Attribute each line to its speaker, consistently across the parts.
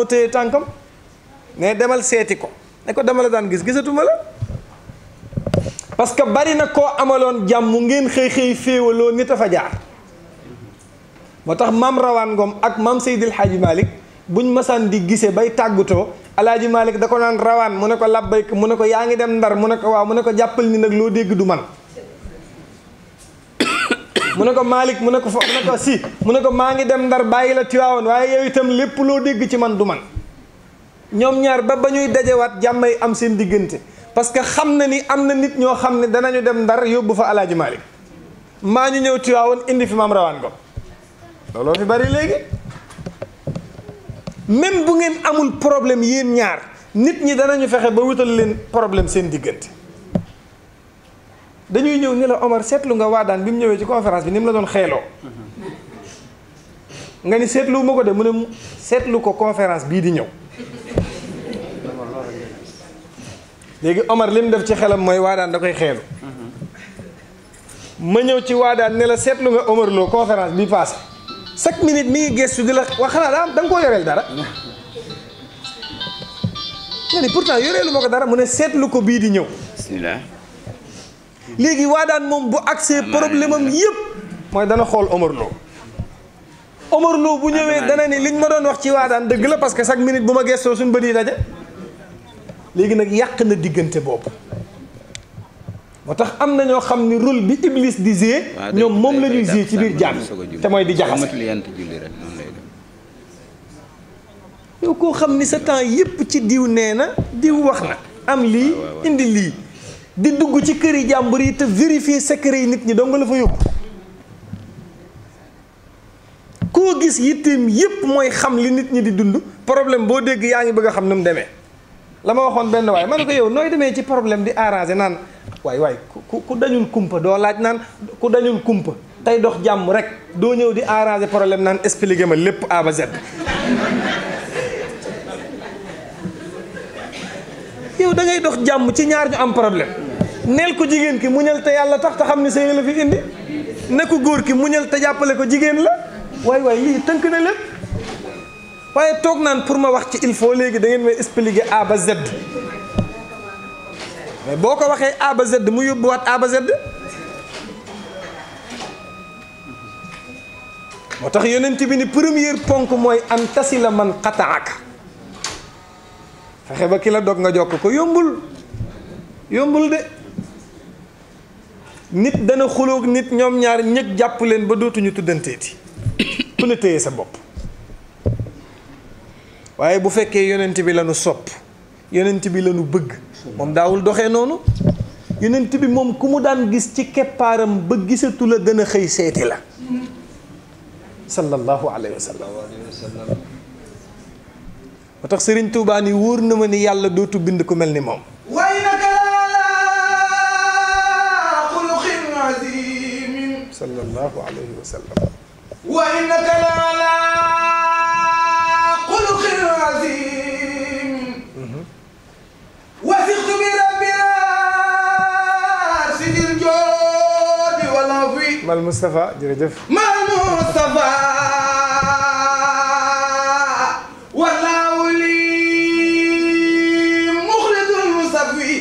Speaker 1: téye tànkam ne demal seeti ko ne ko dama la daan gis gisatuma la parce que bari na koo amaloon jàmm ngeen xëy féewaloo nit a fa jaar moo tax maam Rawaan Ngom ak maam Seydil Hadji Malick buñ masaan di gisee bay tàggutoo Alaaji Malick da ko naan Rawaan mu ne ko labbayk mu ne ko yaa ngi dem Ndar mu ne ko waaw mu ne ko jàppal ni nag loo dégg du man mu ne ko Malick mu ne ko si mu ne ko maa ngi dem Ndar bàyyi la Tiwaawoon waaye yow itam lépp loo dégg ci man du man ñoom ñaar ba ñuy dajewaat jàmmay am seen diggante parce que xam na ni am na nit ñoo xam ne danañu dem Ndar yóbbu fa Alaaji Malick maa ñu ñëw Tiwaawoon indi fi maam Rawaan Ngom looloo fi bari léegi même bu ngeen amul problème yéen ñaar nit ñi danañu fexe ba wutal leen problème seen diggante dañuy ñëw ni la Omar seetlu nga Waadaan bi mu ñëwee ci conférence bi ni mu la doon xeeloo nga ni seetlu ma ko de mu ne seetlu ko conférence bii di ñëw léegi Omar li mu def ci xelam mooy Waadaan da koy xeelu ma ñëw ci Waadaan ne la seetlu nga Omar Lo conférence bi passé chaque minute mi ngi gestu di la wax xanaa da nga koo yoreel dara nga ni pourtant yoreelu ma ko dara mu ne seetlu ko bii di ñëw bismillah léegi Waadaan moom bu accès problème am yëpp mooy dana xool Omar Lo Omar Lo bu ñëwee dana ni liñ ma doon wax ci Waadaan dëgg la parce que chaque minute bu ma gestoo suñu bët yi daje léegi nag yàq na diggante boobu moo tax am na ñoo xam ni rôle bi Iblis di jouer ñoom moom la ñuy jouer ci biir jàmm te mooy di jaxase yow koo xam ni sa temps yépp ci diw nee na diw wax na am lii indi lii di dugg ci këri jàmbur yi te vérifier secret yi nit ñi dong la fa yóbbu koo gis yitteem yépp mooy xam li nit ñi di dund problème boo dégg yaa ngi bëgg a xam nu mu demee la ma waxoon benn waay ma ne ko yow nooy demee ci problème di arranger naan waay ku dañul kumpa doo laaj naan ku dañul kumpa tey dox jàmm rek doo ñëw di arranger problème naan expliquer ma lépp A ba Z yow da ngay dox jàmm ci ñaar ñu am problème neel ko jigéen ki muñal te yàlla tax te xam ne sëy la fi indi ne ko góor ki muñal te jàppale ko jigéen la waay lii tënk na lépp waaye toog naan pour ma wax ci il faut léegi da ngeen may expliquer A ba Z mais boo ko waxee A ba Z mu yóbbuwaat A ba Z moo tax yonent bi ni première ponk mooy an tasila man qataaka fexe ba ki la dog nga jokk ko yombul de nit dana xuloog nit ñoom ñaar ñëg jàpp leen ba dootuñu tuddanteeti ku ne téye sa bopp waaye bu fekkee yonent bi la nu sopp yonent bi la nu bëgg moom daawul doxee noonu yonent bi moom ku mu daan gis ci keppaaram ba gisatu la gën a xëy seeti la sallallahu alayhi wa sallam moo tax Sëriñ Tuubaa ni wóor na ma ni yàlla dootu bind ku mel ni moom
Speaker 2: way naka la xuluqin azimin
Speaker 1: sallallahu alayhi wa sallam
Speaker 2: way naka la xuluqin azimin wasiqtu bi rabbina sidil joodi wala fi
Speaker 1: mal Moustapha jërëjëf
Speaker 2: mal Moustapha wallahu li muxlisul musafi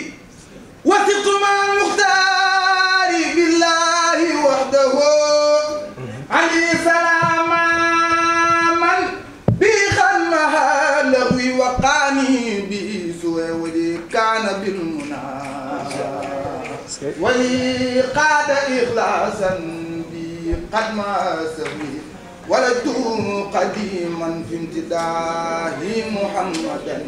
Speaker 2: wasiqtu mal muxtaari billahi wahdahu ali salama man bi xalmaha lahwi waqaani bi suwe wali kaana bil muna wali qaada ixlaasan bi qadma sawi ولدت قديما في امتداه محمدا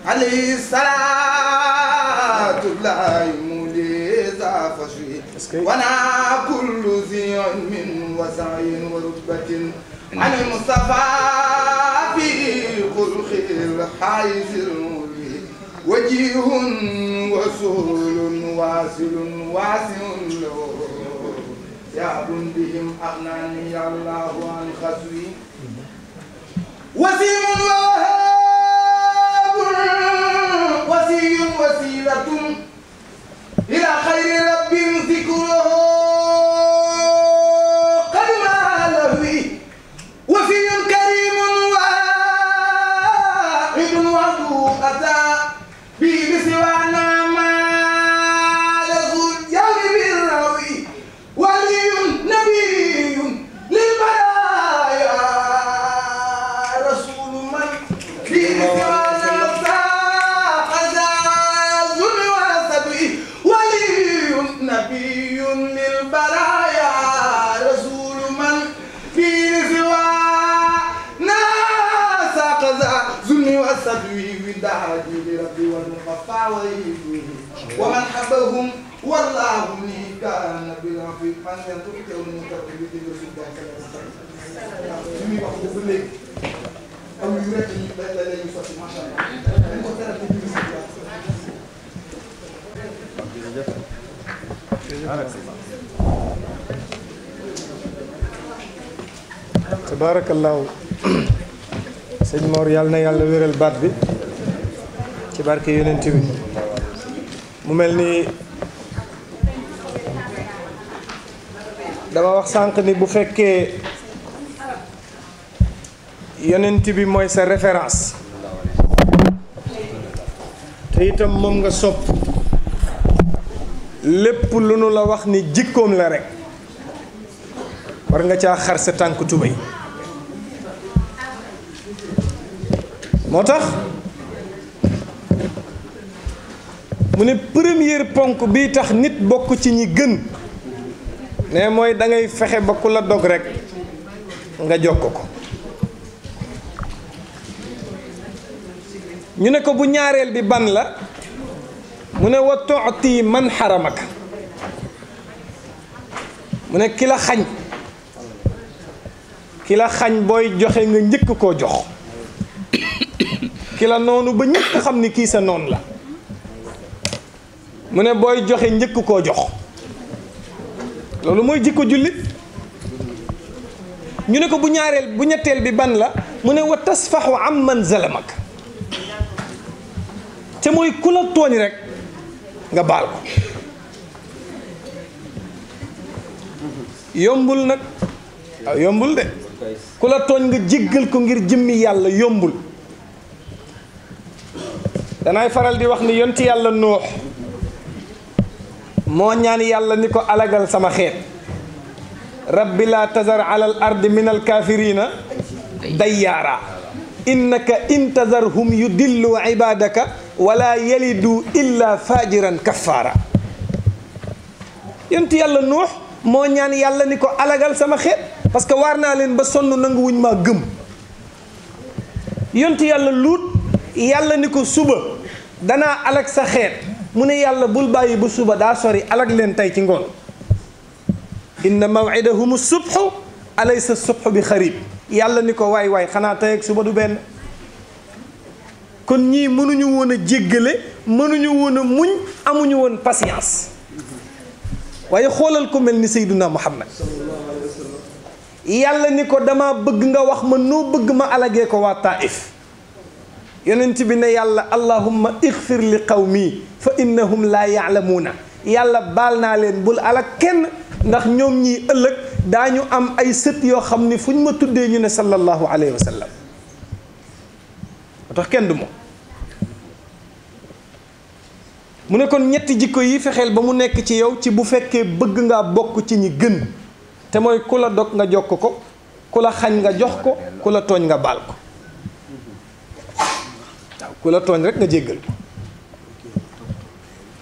Speaker 2: عليه الصلاة الله موليزا فشوي وانا كل ذي علم وسعي ورتبة عن المصطفى في خلق الحائز المولي وجيه وسهل واصل واسع له يا بهم أغناني الله عن خسوي وسيم وهاب وسي وسيلة إلى خير رب ذكره قد ما لهوي وفي كريم أحمد أتى بسوانا ما لزول يوم بالروي ولي نبي للبرايا رسول من بسوانا فخزاز وسبي ولي نبي للبرايا رسول من بسوانا فخزاز وسبي وداعي لربي والمخفى ويدوي ومن حبهم والله لي كان بالعفو من ينطق المتقي برسول الله صلى الله عليه وسلم wax ko léegi aw yu rek ñu la ñu sotti ma sha Allah ko dara ci
Speaker 1: tabarakallahu sëñ Mor yàlla na yàlla wéral baat bi ci barke yonent bi mu mel ni dama wax sànq ni bu fekkee yonent bi mooy sa référence te itam moom nga sopp lépp lu nu la wax ni jikkoom la rek war nga caa xar sa tànk tubéy moo tax mu ne première ponk bii tax nit bokk ci ñi gën ne mooy da ngay fexe ba ku la dog rek nga jokk ko ñu ne ko bu ñaareel bi ban la mu ne wa tuuti man xaramaka mu ne ki la xañ booy joxe nga njëkk koo jox ki la noonu ba ñëpp xam ni kii sa noon la mu ne booy joxe njëkk koo jox loolu mooy jikko jullit ñu ne ko bu ñetteel bi ban la mu ne wa tasfaxu am man zalamak te mooy ku la tooñ rek nga baal ko yombul nag waaw yombul de ku la tooñ nga jéggal ko ngir jëmmi yàlla yombul danaay faral di wax ni yonti yàlla Nuux moo ñaan yàlla ni ko alagal sama xeet rabbi laa tazar ala al ardi min al kaafirina dayyaara innaka in tazarhum yudillu ibadaka wala yalidu illa fajiran kaffaara yonti yàlla Nuux moo ñaan yàlla ni ko alagal sama xeet parce que waar naa leen ba sonn nangu wuñ maa gëm yonti yàlla Luut yàlla ni ko suba danaa alag sa xeet mu ne yàlla bul bàyyi ba suba daa sori alag leen tey ci ngoon inna mawidahum subhu alaysa subhu bi xarib yàlla ni ko waay waay xanaa tey ak suba du benn kon ñii mënuñu woon a jéggale mënuñu woon a muñ amuñu woon patience waaye xoolal ko mel ni Seyduna Muhammad yàlla ni ko dama bëgg nga wax ma noo bëgg ma alagee ko waa Taif yonent bi ne yàlla allahumma ixfir li qawmi fa innahum laa yaalamuuna yàlla baal naa leen bul alag kenn ndax ñoom ñii ëllëg daañu am ay sët yoo xam ni fu ñu ma tuddee ñu ne sallallahu alayhi wa sallam moo tax kenn du moom mu ne kon ñetti jikko yi fexeel ba mu nekk ci yow ci bu fekkee bëgg ngaa bokk ci ñi gën te mooy ku la dog nga jokk ko ku la xañ nga jox ko ku la tooñ nga baal ko waaw ku la tooñ rek nga jéggal ko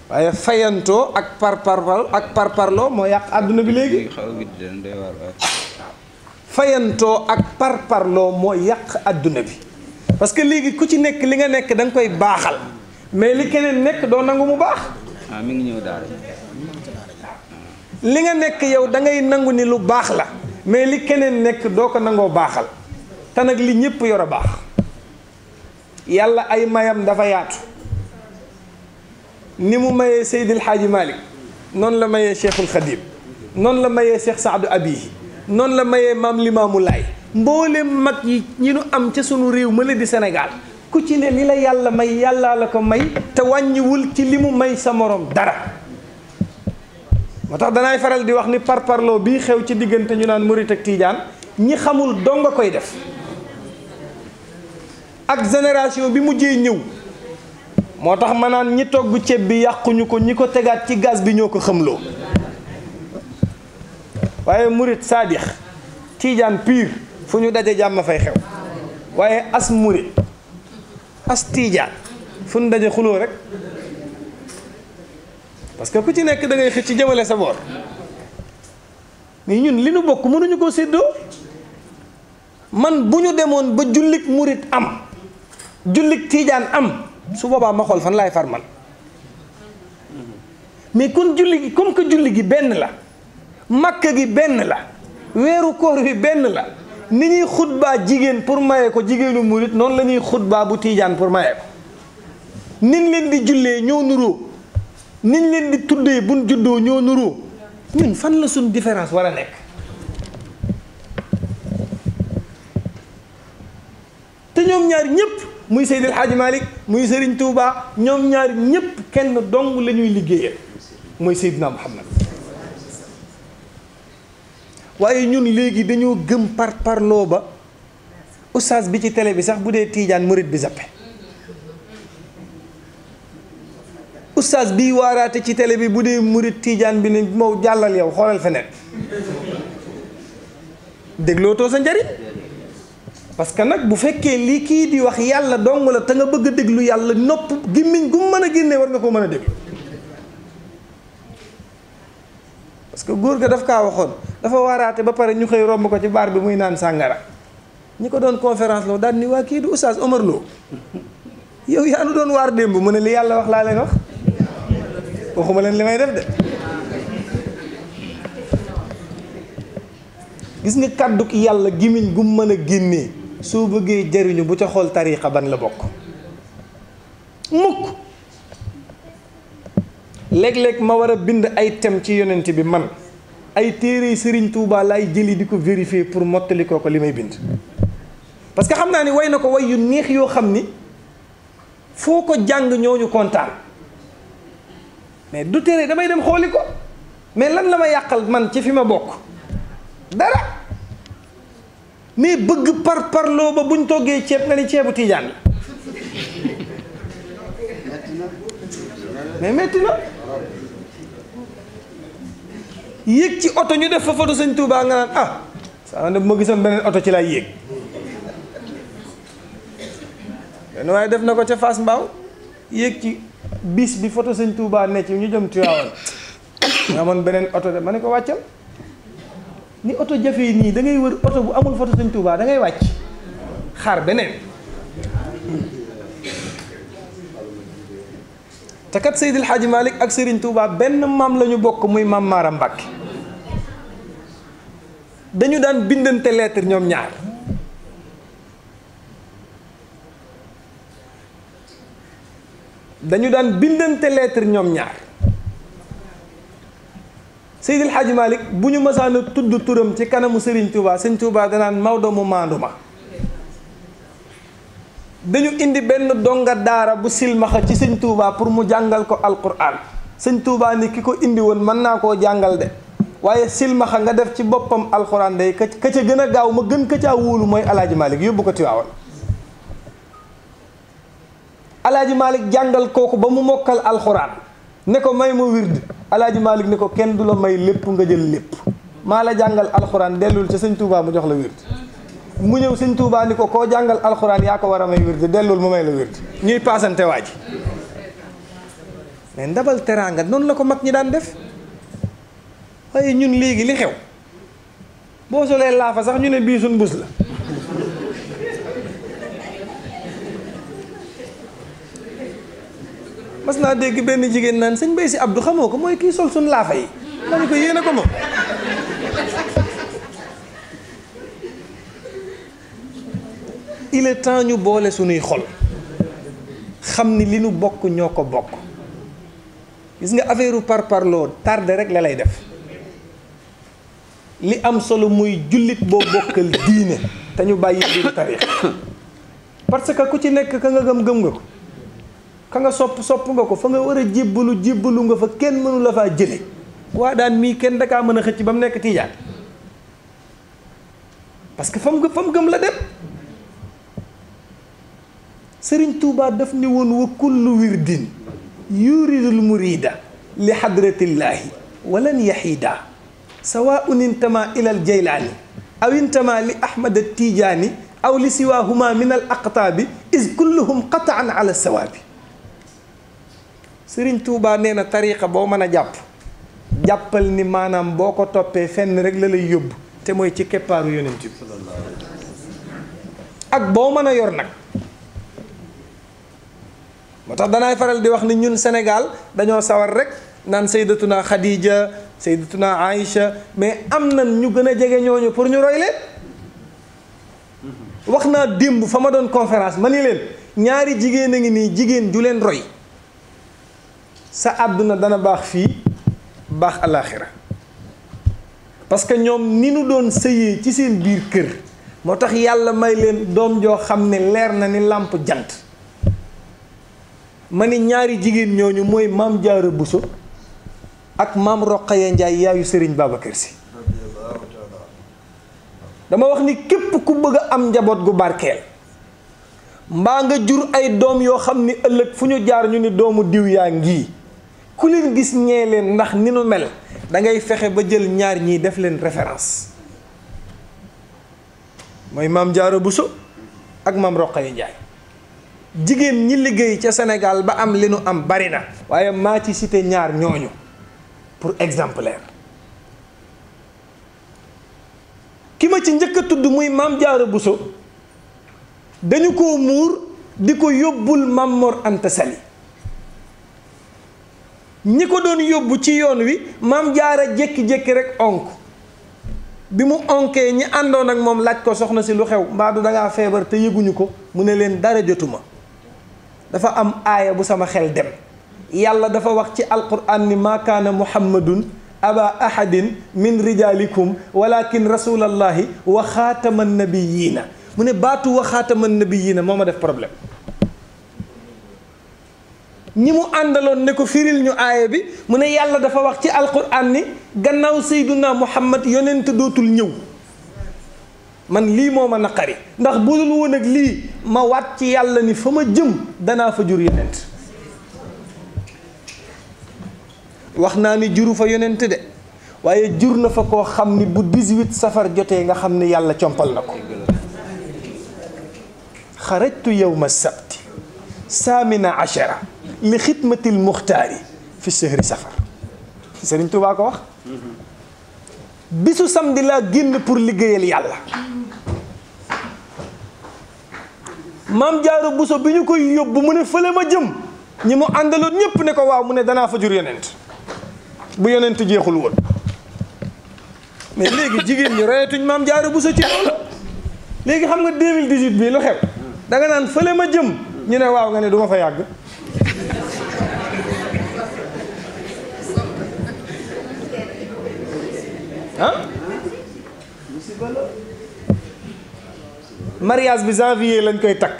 Speaker 1: waaye fayantoo ak parparloo moo yàq àdduna bi léegi fayantoo ak parparloo moo yàq àdduna bi parce que léegi ku ci nekk li nga nekk da nga koy baaxal mais li keneen nekk doo nangu mu baax
Speaker 3: mi ngi ñëw daal
Speaker 1: li nga nekk yow da ngay nangu ni lu baax la mais li keneen nekk doo ko nangoo baaxal te nag li ñëpp yor a baax yàlla ay mayam dafa yaatu ni mu mayee Seydil Hadji Malick noonu la mayee Cheikhul Khadim noonu la mayee Cheikh Saadu Abihi noonu la mayee Maam Limaamu Laay mboolem mag yi ñi nu am ca sunu réew ma la di Sénégal ku ci ne li la yàlla may yàllaa la ko may te wàññiwul ci li mu may sa morom dara moo tax danaay faral di wax ni parparloo bii xew ci diggante ñu naan murit ak tiijaan ñi xamul dong nga koy def ak génération bi mujjee ñëw moo tax ma naan ñi togg ceeb bi yàquñu ko ñi ko tegaat ci gaz bi ñoo ko xamloo waaye murit saadix tiijaan pire fu ñu daje jàmm fay xew waaye as murit as tiijaan fu ñu daje xuloo rek parce que ku ci nekk da ngay xëcc ci jëmale sa boor mais ñun li nu bokk mënuñu koo séddoo man bu ñu demoon ba jullik murit am jullik tiijaan am su boobaa ma xool fan laay far man mais kon julli gi comme que julli gi benn la makka gi benn la weeru koor bi benn la ni ñuy xutbaa jigéen pour maye ko jigéenu murit noonu la ñuy xutbaa bu tiijaan pour maye ko niñ leen di jullee ñoo nuroo niñ leen di tuddee buñ juddoo ñoo nuroo ñun fan la suñ différence war a nekk te ñoom ñaar ñëpp muy Seydil Hadji Malick muy Serigne Touba ñoom ñaar ñëpp kenn dong la ñuy liggéeyal mooy Seydina Muhammad waaye ñun léegi dañoo gëm parloo ba oustaz bi ci télé bi sax bu dee tiijaan murit bi zappe oustaz bii waaraate ci télé bi bu dee murit tiijaan bi ne moo jàllal yow xoolal feneen déglootoo sa njariñ parce que nag bu fekkee lii kii di wax yàlla dong la te nga bëgg a déglu yàlla nopp gémmiñ gu mën a génnee war nga koo mën a déglu parce que góor ga daf kaa waxoon dafa waaraate ba pare ñu xëy romb ko ci baar bi muy naan sàngara ñi ko doon conférence loo daal ni waa kii du oustaz Omar Lo yow yaa nu doon waar démb mu ne li yàlla wax laa leen wax waxuma leen li may def de gis nga kàddu yàlla gémmiñ gu mën a génnee soo bëggee jariñu bu ca xool tariixa ban la bokk mukk léeg-léeg ma war a bind ay thème ci yonent bi man ay téere Serigne Touba laay jëli di ko vérifier pour mottali ko li may bind parce que xam naa ni way na ko way yu neex yoo xam ni foo ko jàng ñooñu kontaan mais du tere damay dem xooli ko mais lan la ma yàqal man ci fi ma bokk dara mais bëgg parloo ba buñ toggee ceeb nga ni ceebu tiijaan la mais metti na yéeg ci oto ñu def fa photo sëñ Touba nga naan ah saa ne bu ma gisoon beneen oto ci laay yéeg benn waaye def na ko ca Fass Mbao yéeg ci bis bi photo sëñ Touba ne ci ñu jëm Tiwaawan nga amoon beneen oto de ma ne ko wàccal ni oto jafe nii da ngay wër oto bu amul photo sëñ Touba da ngay wàcc xaar beneen te kat Seydil Hadji Malick ak Serigne Touba benn maam la ñu bokk muy maam Maara Mbàkke dañu daan bindante lettre ñoom ñaar Seydil Hadji Malick bu ñu mësaan a tudd turam ci kanamu Serigne Touba Serigne Touba danaan Maodo mu maandu ma dañu indi benn donga daara bu silmaxa ci sëñ Touba pour mu jàngal ko alquran sëñ Touba ni ki ko indi woon mën naa koo jàngal de waaye silmaxa nga def ci boppam alquran day ka ca gën a gaaw ma gën ka caa wóolu mooy Alaaji Malick yóbbu ko Tiwaawan Alaaji Malick jàngal kooku ba mu mokkal alquran ne ko may ma wird Alaaji Malick ne ko kenn du la may lépp nga jël lépp maa la jàngal alquran dellul ca sëñ Touba mu jox la wird mu ñëw sëñ Touba ni ko koo jàngal alxuraan yaa ko war a may wird dellul mu may la wird ñuy paasante waa ji mais ndabal teraanga noonu la ko mag ñi daan def waaye ñun léegi li xew boo solee laafa sax ñu ne bii suñ bus la mas naa dégg benn jigéen naan sëñ Bay Si Abdou xamoo ko mooy kii sol suñ laafa yi ma ne ko yéene ko moom il est temps ñu boole suñuy xol xam ni li nu bokk ñoo ko bokk gis nga affaire parloo tardé rek la lay def li am solo muy jullit boo bokkal diine te ñu bàyyi biir tarix parce que ku ci nekk ka nga gëm nga ko ka nga sopp nga ko fa nga war a jébbalu nga fa kenn mënu la faa jële waa daan mii kenn dakaa mën a xëcc ba mu nekk tiijaan parce que fa mu gëm la dem Sëriñ Tuubaa daf ni woon wa kullu wirdin yuridul murida li xadratillaahi walan yaxiida sawaun intama ila al jaylaani aw intama li ahmad al tijaani aw li siwaahuma min al aqtaabi is kulluhum qataan ala sawaabi. Sëriñ Tuubaa nee na tariqa boo mën a jàppal ni maanaam boo ko toppee fenn rek la lay yóbbu te mooy ci keppaaru yonent bi ak boo mën a yor nag. moo tax danaay faral di wax ni ñun Sénégal dañoo sawar rek naan sayyidatuna Khadija sayyidatuna Aïcha mais am na ñu gën a jege ñooñu pour ñu roy leen. wax naa démb fa ma doon conférence ma ni leen ñaari jigéen a ngi nii jigéen ju leen roy sa àdduna dana baax fii baax alaaxira parce que ñoom ni nu doon sëyee ci seen biir kër moo tax yàlla may leen doom joo xam ne leer na ni làmp jant. ma ni ñaari jigéen ñooñu mooy maam Jaara Buso ak maam Roqaya Njaay yaayu Sëriñ Babacar Si. dama wax ni képp ku bëgg a am njaboot gu barkeel mbaa nga jur ay doom yoo xam ni ëllëg fu ñu jaar ñu ni doomu diw yaa ngi ku leen gis ñee leen ndax ni nu mel da ngay fexe ba jël ñaar ñii def leen référence mooy maam Jaara Buso ak maam Roqaya Njaay. jigéen ñi liggéey ca Sénégal ba am li nu am bari na waaye maa ci cité ñaar ñooñu pour exemplaire. ki ma ci njëkk a tudd muy maam Jaara Buso dañu ko muur di ko yóbbul Maam Mor Anta Sali ñi ko doon yóbbu ci yoon wi maam Jaara jékki-jékki rek onk bi mu onkee ñi àndoon ak moom laaj ko soxna si lu xew mbaadu dangaa feebar te yëguñu ko mu ne leen dara jotuma dafa am aaya bu sama xel dem yàlla dafa wax ci alquran ni maa kaana muhammadun aba ahadin min rijalikum walakin rasulallahi wa xaatama nabiyiina mu ne baatu wa xaatama nabiyiina moo ma def problème. ñi mu àndaloon ne ko firil ñu aaya bi mu ne yàlla dafa wax ci alquran ni gannaaw sayduna muhammad yonent dootul ñëw. man lii moo ma naqari ndax bu dul woon ak lii ma waat ci yàlla ni fa ma jëm danaa fa jur yonent. wax naa ni juru fa yonent de waaye jur na fa koo xam ni bu 18 safar jotee nga xam ni yàlla compal na ko. xarajtu yawma sabti saamina achara li xidmatil muxtaari fi sehri safar. Sëriñ Tuubaa ko wax. bisu samedi laa génn pour liggéeyal yàlla. maam Jaara Buso bi ñu koy yóbbu mu ne fële ma jëm ñi mu àndaloon ñépp ne ko waaw mu ne danaa fa jur yonent bu yonent jeexul woon. mais léegi jigéen ñi royetuñ maam Jaara Buso ci loolu. léegi xam nga 2018 bii lu xew da nga naan fële ma jëm ñu ne waaw nga ne du ma fa yàgg. ah mariage bi janvier lañ koy takk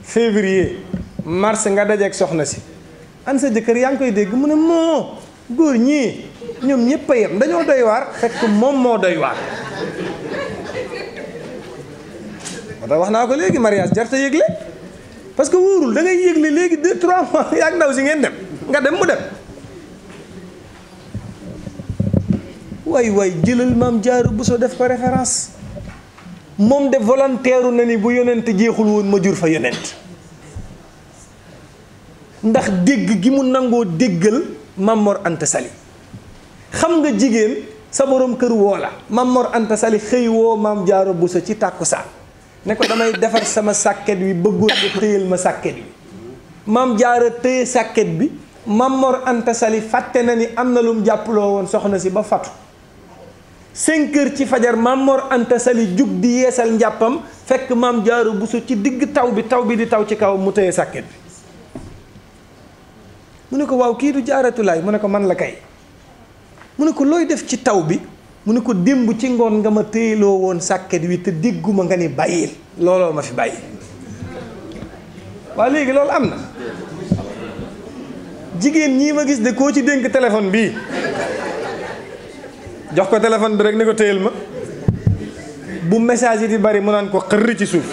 Speaker 1: février mars nga dajeeg soxna si an sa jëkkër yaa ngi koy dégg mu ne moo góor ñii ñoom ñëpp a yem dañoo doy waar fekk moom moo doy waar. moo tax wax naa ko léegi mariage jarta yëgle parce que wóorul da ngay yëgle léegi 2-3 mois yaa ngi ndaw si ngeen dem nga dem mu dem. waay jëlal maam Jaara Buso def ko référence moom de volontaire na ni bu yonent jeexul woon ma jur fa yonent ndax dégg gi mu nangoo déggal Maam Mor Anta Sali. xam nga jigéen sa borom kër woo la Maam Mor Anta Sali xëy woo maam Jaara Buso ci tàkkusaan ne ko damay defar sama sàkket wi bëggoon nga téyel ma sàkket wi. maam Jaara téye sàkket bi Maam Mor Anta Sali fàtte na ni am na lum jàppaloo woon soxna si ba fatu. 5 heures ci fajar Maam Mor Anta Sali jug di yeesal njàppam fekk maam Jaara Buso ci digg taw bi di taw ci kaw mu téye sàkket bi. mu ne ko waaw kii du Jaaratulaay mu ne ko man la kay. mu ne ko looy def ci taw bi mu ne ko démb ci ngoon nga ma téyeloo woon sàkket wi te dégguma nga ni bàyyil looloo ma fi bàyyi. waaw léegi loolu am na jigéen ñii ma gis de koo ci dénk téléphone bii jox ko téléphone bi rek ne ko téyel ma bu message yi di bari mu naan ko xërri ci suuf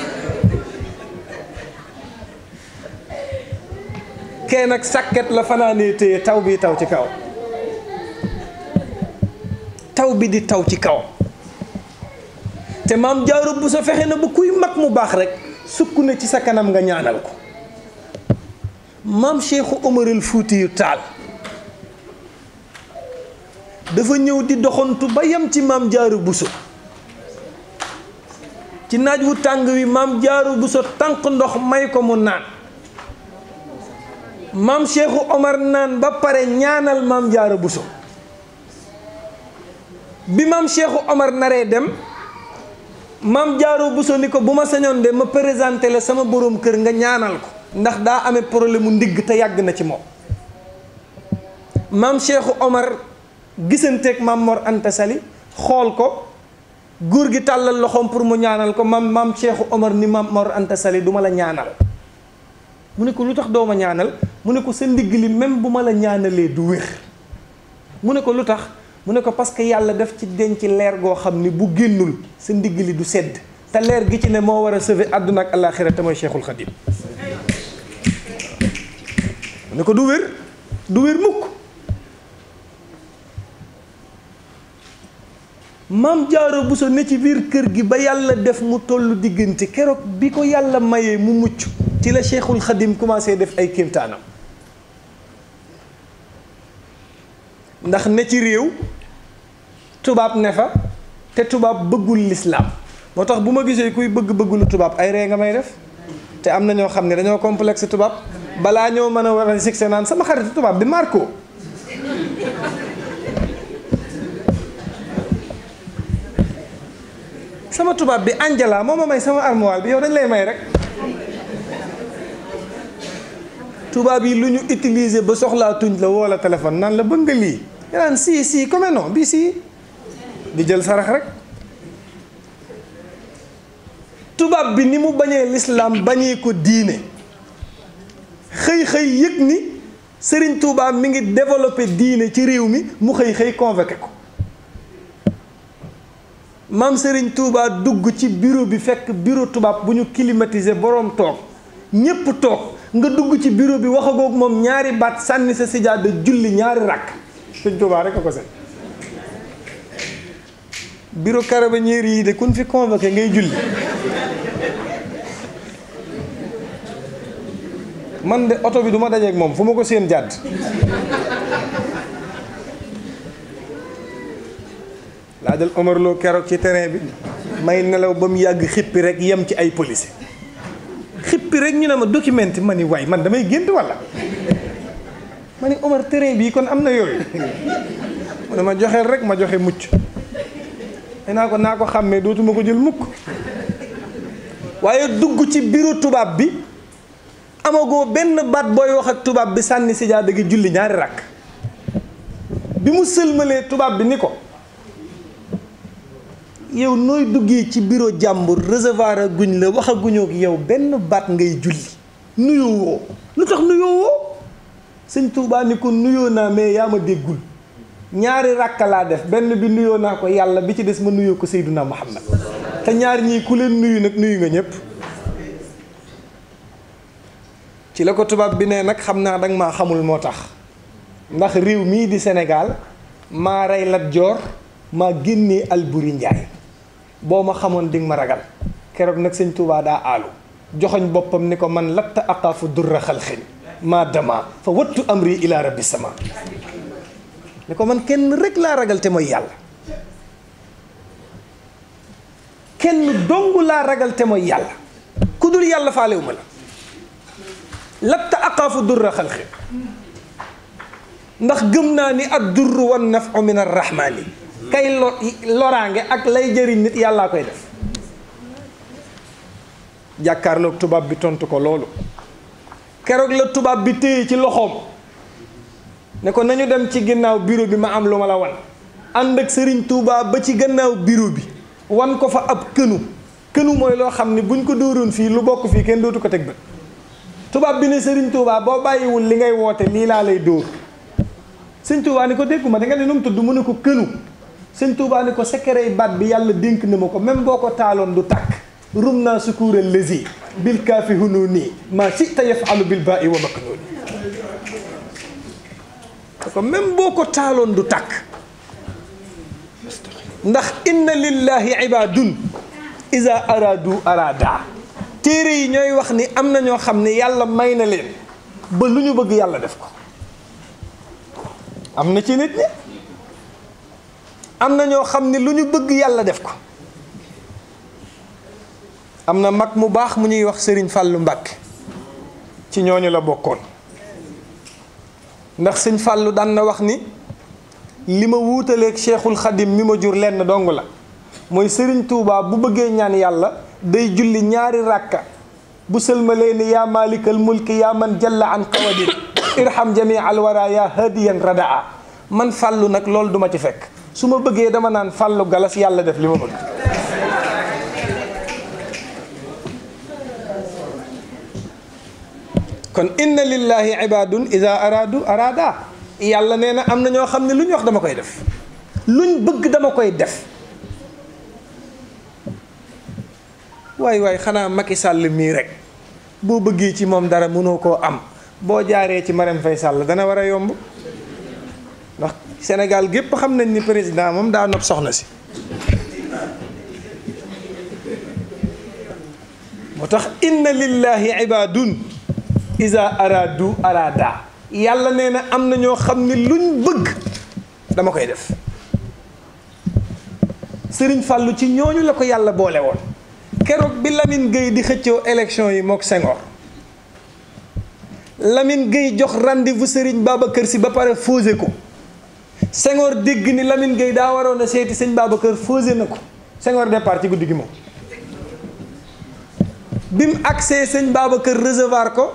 Speaker 1: kee nag sàkket la fanaanee téye taw bi taw ci kaw taw bi di taw ci kaw te maam Jaara Buso fexe na ba kuy mag mu baax rek sukk na ci sa kanam nga ñaanal ko. maam Cheikhu Omarul Fuutiyu Taal dafa ñëw di doxantu ba yem ci maam Jaara Buso ci naaj wu tàng wi maam Jaara Buso tànk ndox may ko mu naan maam Cheikhu Omar naan ba pare ñaanal maam Jaara Buso bi maam Cheikhu Omar naree dem maam Jaara Buso ni ko bu ma sañoon de ma présenté la sama boroom kër nga ñaanal ko ndax daa amee problème mu ndigg te yàgg na ci moom. maam Cheikhu Omar gisanteeg maam Mor Anta Sali xool ko góor gi tàllal loxoom pour mu ñaanal ko maam Cheikhu Omar ni maam Mor Anta Sali du ma la ñaanal. mu ne ko lu tax doo ma ñaanal mu ne ko sa ndigg li même bu ma la ñaanalee du wér. mu ne ko lu tax mu ne ko parce que yàlla daf ci denc leer goo xam ni bu génnul sa ndigg li du sedd te leer gi ci ne moo war a sauver àdduna ak àllaaxira te mooy Cheikhul Khadim. mu ne ko du wér mukk. maam Jaara Buso ne ci biir kër gi ba yàlla def mu tollu diggante keroog bi ko yàlla mayee mu mucc ci la Cheikhul Khadim commencé def ay kéemtaanam ndax ne ci réew tubaab ne fa te tubaab bëggul lislaam moo tax bu ma gisee kuy bëggulu tubaab ay ree nga may def te am na ñoo xam ne dañoo complexe tubaab balaa ñoo mën a war a sigse naan sama xaritu tubaab bi Marco sama tubaab bi Angela moo ma may sama armoire bi yow dañ lay may rek tubaab yi lu ñu utiliser ba soxlaa tuñ la woo la téléphone naan la bëgg nga lii nga naan si comme non bi si di jël sarax rek. tubaab bi ni mu bañee lislaam bañee ko diine xëy yëg ni Serigne Touba mi ngi développé diine ci réew mi mu xëy convoqué ko maam Serigne Touba dugg ci bureau bi fekk bureau tubaab bu ñu climatisé boroom toog ñépp toog nga dugg ci bureau bi waxagoog moom ñaari baat sànni sa sijaada julli ñaari rakk Serigne Touba rek a ko set bureau carabinieri yi de kun fi convoqué ngay julli man de oto bi du ma dajeeg moom fu ma ko seen jàdd laa jël Omar Lo keroog ci terrain bi may nelaw ba mu yàgg xippi rek yem ci ay police xippi rek ñu ne ma document ma ni waay man damay gént walla ma ni Omar terrain bii kon am na yooyu mu ne ma joxeel rek ma joxe mucc naa ko xàmmee dootuma ko jël mukk waaye dugg ci bureau tubaab bi amagoo benn baat booy wax ak tubaab bi sànni si jaada gi julli ñaari rakk bi mu sëlmalee tubaab bi ni ko yow nooy duggee ci bureau jàmbur recevoir a guñ la wax a guñoo ak yow benn baat ngay julli nuyoo woo lu tax nuyoo woo sëñ Tuubaa ni ko nuyoo naa mais yaa ma déggul ñaari rakka laa def benn bi nuyoo naa ko yàlla bi ci des ma nuyoo ko Seyduna Muhammad te ñaar ñii ku leen nuyu nag nuyu nga ñëpp ci la ko tubaab bi ne nag xam naa danga maa xamul moo tax ndax réew mii di Sénégal maa rey Lat Joor maa génnee Alburi Njaay boo ma xamoon dinga ma ragal keroog nag sëñ Tuubaa daa aalu joxoñ boppam ni ko man latta aqaafu durra xalxin maa dama fa wattu amri ila rabbi sama ni ko man kenn rek laa ragal te mooy yàlla kenn dong laa ragal te mooy yàlla ku dul yàlla faalewu ma la latta aqaafu durra xalxin ndax gëm naa ni ad durru wan nafu min arrahmani kay loraange ak lay jëriñ nit yàllaa koy def jàkkaarloog tubaab bi tontu ko loolu keroog la tubaab bi téye ci loxoom ne ko nañu dem ci ginnaaw bureau bi ma am lu ma la wan ànd ak Serigne Touba ba ci gannaaw bureau bi wan ko fa ab kënu mooy loo xam ne buñ ko dóoroon fii lu bokk fii kenn dootu ko teg bët tubaab bi ne Serigne Touba boo bàyyiwul li ngay woote lii laa lay dóor sëñ Touba ni ko dégguma da nga ne nu mu tudd mu ne ko kënu sëñ Touba ni ko secret baat bi yàlla dénk na ma ko même boo ko taaloon du tàkk rum naa sukuural lesi bil kaafi hunu nii maa si ta yafalu bil baa i wa maknooni ko même boo ko taaloon du tàkk ndax inna lillahi ibadun iza aradu arada téere yi ñooy wax ni am na ñoo xam ne yàlla may na leen ba lu ñu bëgg yàlla def ko am na ci nit ñi am na ñoo xam ne lu ñu bëgg yàlla def ko am na mag mu baax mu ñuy wax Sëriñ Fàllu Mbàkke ci ñooñu la bokkoon ndax Sëñ Fàllu daan na wax ni li ma wuutaleeg Cheikhul Khadim mi ma jur lenn dong la mooy Sëriñ Tuubaa bu bëggee ñaan yàlla day julli ñaari ràkka bu sëlmalee ni yaa maalikal mulki yaa man jalla an qawadir irham jami al wara yaa hadiyan radaa man Fàllu nag loolu duma ci fekk su ma bëggee dama naan Fàllu galas yàlla def li ma bëgg kon inna lillahi ibadun ida aradu arada yàlla nee na am na ñoo xam ne lu ñu wax dama koy def luñ bëgg dama koy def waay xanaa Macky Sall mii rek boo bëggee ci moom dara mënoo koo am boo jaaree ci Marème Faye Sall dana war a yomb ndax Sénégal gépp xam nañ ni président moom daa nopp soxna si moo tax inna lillahi ibadun iza aradu arada yàlla nee na am na ñoo xam ne luñ bëgg dama koy def Sëriñ Fàllu ci ñooñu la ko yàlla boole woon keroog bi Lamine Gueye di xëccoo élection yi mook Senghor Lamine Gueye jox rendez-vous Sëriñ Babacar Sy ba pare fausé ko Senghor dégg ni Lamine Gueye daa waroon a seeti sëñ Babacar fausé na ko Senghor départ ci guddi gi moom bi mu agsee sëñ Babacar recevoir ko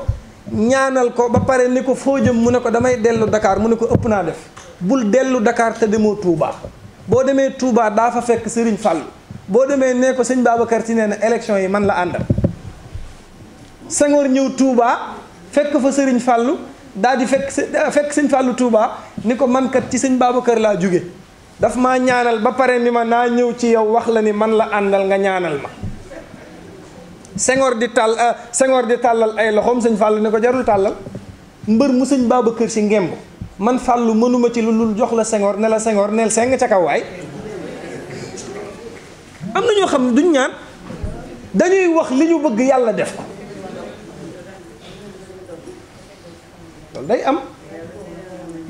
Speaker 1: ñaanal ko ba pare ni ko foo jëm mu ne ko damay dellu Dakar mu ne ko ëpp naa def bul dellu Dakar te demoo Touba boo demee Touba daa fa fekk Sëriñ Fàllu boo demee nee ko sëñ Babacar Sy nee na élection yi man la àndal Senghor ñëw Touba fekk fa Sëriñ Fàllu daal di fekk sëñ Fàllu Touba ni ko man kat ci sëñ Babacar laa jóge daf maa ñaanal ba pare ni ma naa ñëw ci yow wax la ni man la àndal nga ñaanal ma Senghor di tàllal ay loxoom sëñ Fàllu ne ko jarul tàllal mbër mu sëñ Babacar Sy ngemb man Fàllu mënuma ci lu jox la Senghor ne la Senghor neel seng ca kaw waay am na ñoo xam ne duñ ñaan dañuy wax li ñu bëgg yàlla def ko loolu day am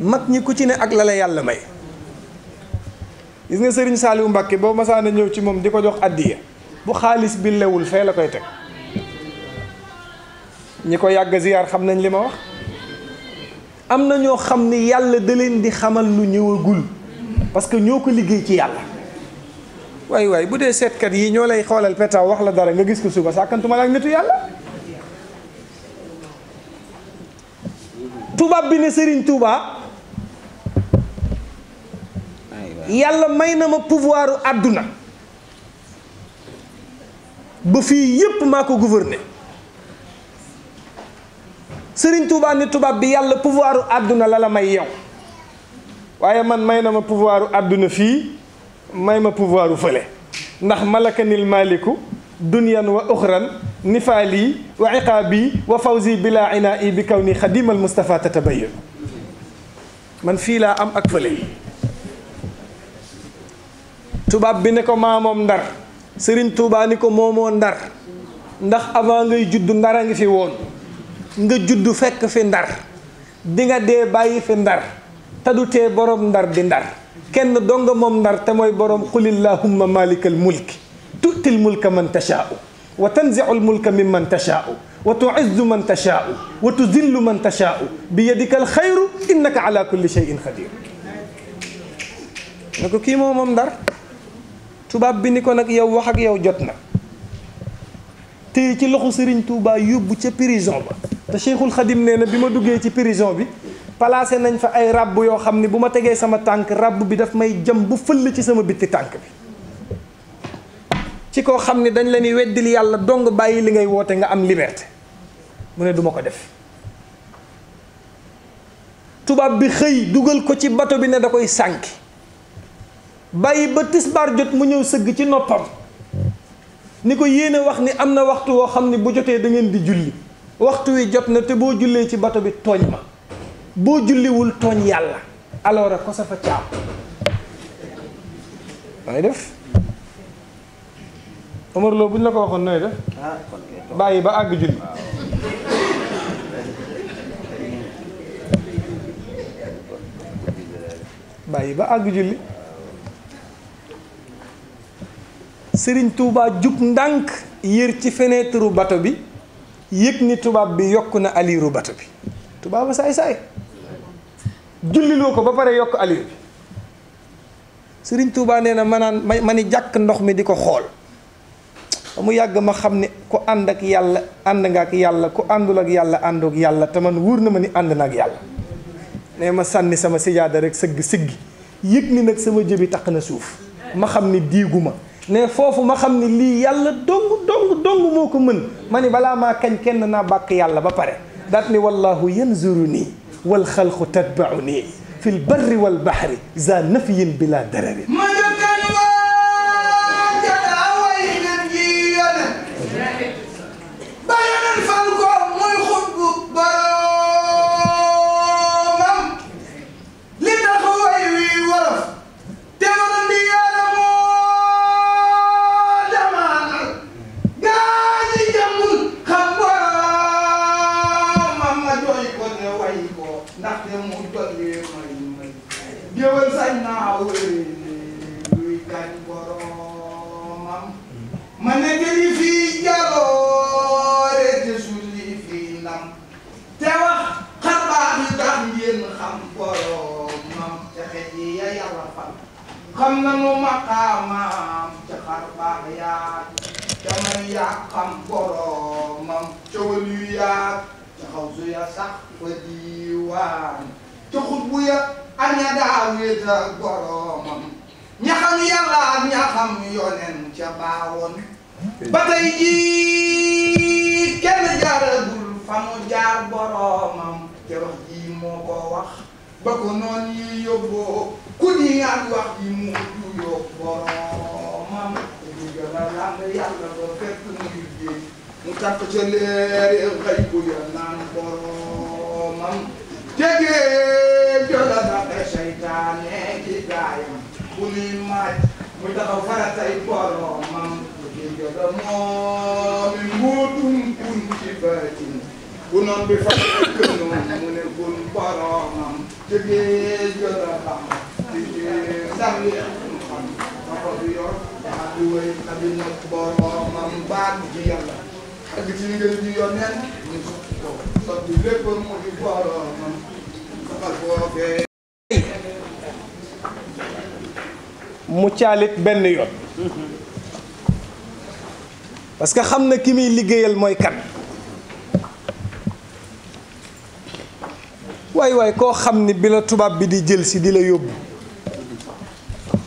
Speaker 1: mag ñi ku ci ne ak la la yàlla may gis nga Sëriñ Saaliwu Mbàkke boo masaana ñëw ci moom di ko jox addiya bu xaalis bi lewul fee la koy teg ñi ko yàgg ziyaar xam nañ li ma wax am na ñoo xam ni yàlla da leen di xamal lu ñëwagul parce que ñoo ko liggéey ci yàlla waay bu dee seetkat yi ñoo lay xoolal petaaw wax la dara nga gis ko suba sàkkantuma la ak nitu yàlla tubaab bi ne Sëriñ Tuubaa yàlla may na ma pouvoiru àdduna ba fii yépp maa ko gouverner Sëriñ Tuubaa ni tubaab bi yàlla pouvoiru àdduna la may yow waaye man may na ma pouvoiru àdduna fii may ma pouvoiru fële ndax malakanil maliku dunyan wa uxran nifaali wa iqaabi wa fawzi bila inaa'i bi kaw ni xadimal Mustafa tatabayyan man fii laa am ak fële tubaab bi ne ko maamoom Ndar Sëriñ Tuubaa ni ko moomoo Ndar ndax avant ngay judd Ndar a ngi fi woon nga judd fekk fi Ndar di nga dee bàyyi fi Ndar te du tee borom Ndar di Ndar kenn donga moom Ndar te mooy borom qulillahumma malikal mulki tu'til mulka man tashaa'u wa tanzi'ul mulka mimman tashaa'u wa tu'izzu man tashaa'u wa tuzillu man tashaa'u bi yadikal xayru innaka ala kulli shay'in qadir ne ko kii moom Ndar tubaab bi ni ko nag yow wax ak yow jot na téye ci loxo Sëriñ Tuubaa yóbbu ca prison ba te Cheikhul Khadim nee na bi ma duggee ci prison bi placé nañ fa ay ràbb yoo xam ne bu ma tegee sama tànk ràbb bi daf may jam bu fëll ci sama bitti tànk bi ci koo xam ne dañ la ni weddil yàlla dong bàyyi li ngay woote nga am liberté mu ne duma ko def tubaab bi xëy dugal ko ci bato bi ne da koy sànki bàyyi ba tisbaar jot mu ñëw sëgg ci noppam ni ko yéene wax ni am na waxtu woo xam ne bu jotee da ngeen di julli waxtu wi jot na te boo jullee ci bato bi tooñ ma boo julliwul tooñ yàlla alors a ko sa fa caam nooy def Omar Lo bu ñu la ko waxoon nooy def bàyyi ba àgg julli bàyyi ba àgg julli Sëriñ Tuubaa jug ndànk yër ci fenêtre bato bi yëg ni tubaab bi yokk na aliiru bato bi tubaab ba saay-saay julliloo ko ba pare yokk aliir bi Sëriñ Tuubaa nee na ma ni jàkk ndox mi di ko xool ba mu yàgg ma xam ne ku ànd ak yàlla ànd nga ak yàlla ku àndul ak yàlla àndoog yàlla te man wóor na ma ni ànd na ak yàlla ne ma sànni sama sijaada rek sëgg siggi yëg ni nag sama jëbi taq na suuf ma xam ni diigu ma ne foofu ma xam ni lii yàlla dong moo ko mën ma ni balaa maa kañ kenn naa bàkk yàlla ba pare daat ni wallahu yanzuru nii wal xalqu tatbau nii fi l barri wal bahri za nafiyin bila darari
Speaker 2: ma ne jëli fii jaloore te sulli fii ndam te wax xarbaax yi tax ngeen xam boromam te xej yi ya yàlla fal xam nanu maqaamam te xarbaax yaag te may yaag xam boromam te waliyu yaag te xawsu ya sax fa diiwaan te xutbu ya aña daa wéet ak boromam ña xam yàlla ak ña xam yonen ca baawoon ba tey jii kenn jaaragul fa mu jaar boromam te wax ji moo ko wax ba ko noon yi yóbboo ku di ngaat wax ji mu juyoo boromam te digga la lang yàlla ba fekk muy géej mu takk ca leeri xëy bu ya naan boromam tegee jola daxe seytaane ci gaayam bu nuy maaj mu taxaw faratay boromam ci jola moomi mbuutum kun ci baatin bu noon bi fa kënoon mu ne kun boromam tegee jola xam ci sànni xam dafa du yor daa di wéy xabi nag boromam baat ci yàlla ak ci ngeen di yoneen ñu sotti ko sotti lépp mu di boromam
Speaker 1: mu caalit benn yoon parce que xam na ki muy liggéeyal mooy kan waay koo xam ni bi la tubaab bi di jël si di la yóbbu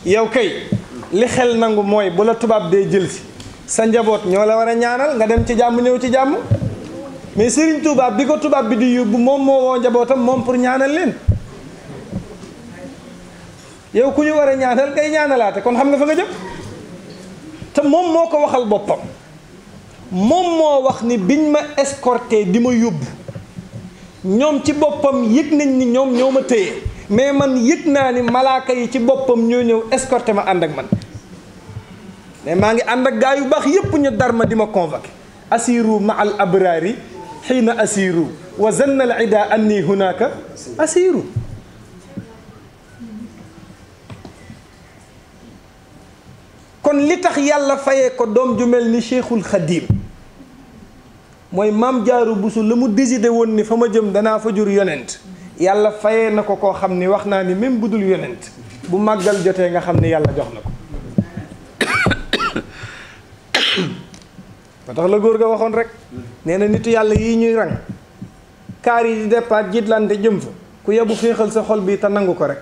Speaker 1: yow kay li xel nangu mooy bu la tubaab dee jël si sa njaboot ñoo la war a ñaanal nga dem ci jàmm ñëw ci jàmm mais Serigne Touba bi ko tubaab bi di yóbbu moom moo woo njabootam moom pour ñaanal leen yow ku ñu war a ñaanal ngay ñaanalaate kon xam nga fa nga jëm te moom moo ko waxal boppam moom moo wax ni biñ ma escorté di ma yóbbu ñoom ci boppam yëg nañ ni ñoom ñoo ma téye mais man yëg naa ni malaaka yi ci boppam ñoo ñëw escorté ma ànd ak man mais maa ngi ànd ak gaa yu baax yépp ñu dar ma di ma convoqué asiru ma al abraari xiina asiru wa zanna al ida anni hunaka asiru kon li tax yàlla fayee ko doom ju mel ni Cheikhul Khadim mooy maam Jaaru Busu la mu décidé woon ni fa ma jëm danaa fa jur yonent yàlla fayee na ko koo xam ni wax naa ni même bu dul yonent bu màggal jotee nga xam ni yàlla jox na ko ba tax la góor ga waxoon rek nee na nitu yàlla yii ñuy rang kaar yi di départ jiitlante jëm fa ku yebu féexal sa xol bi te nangu ko rek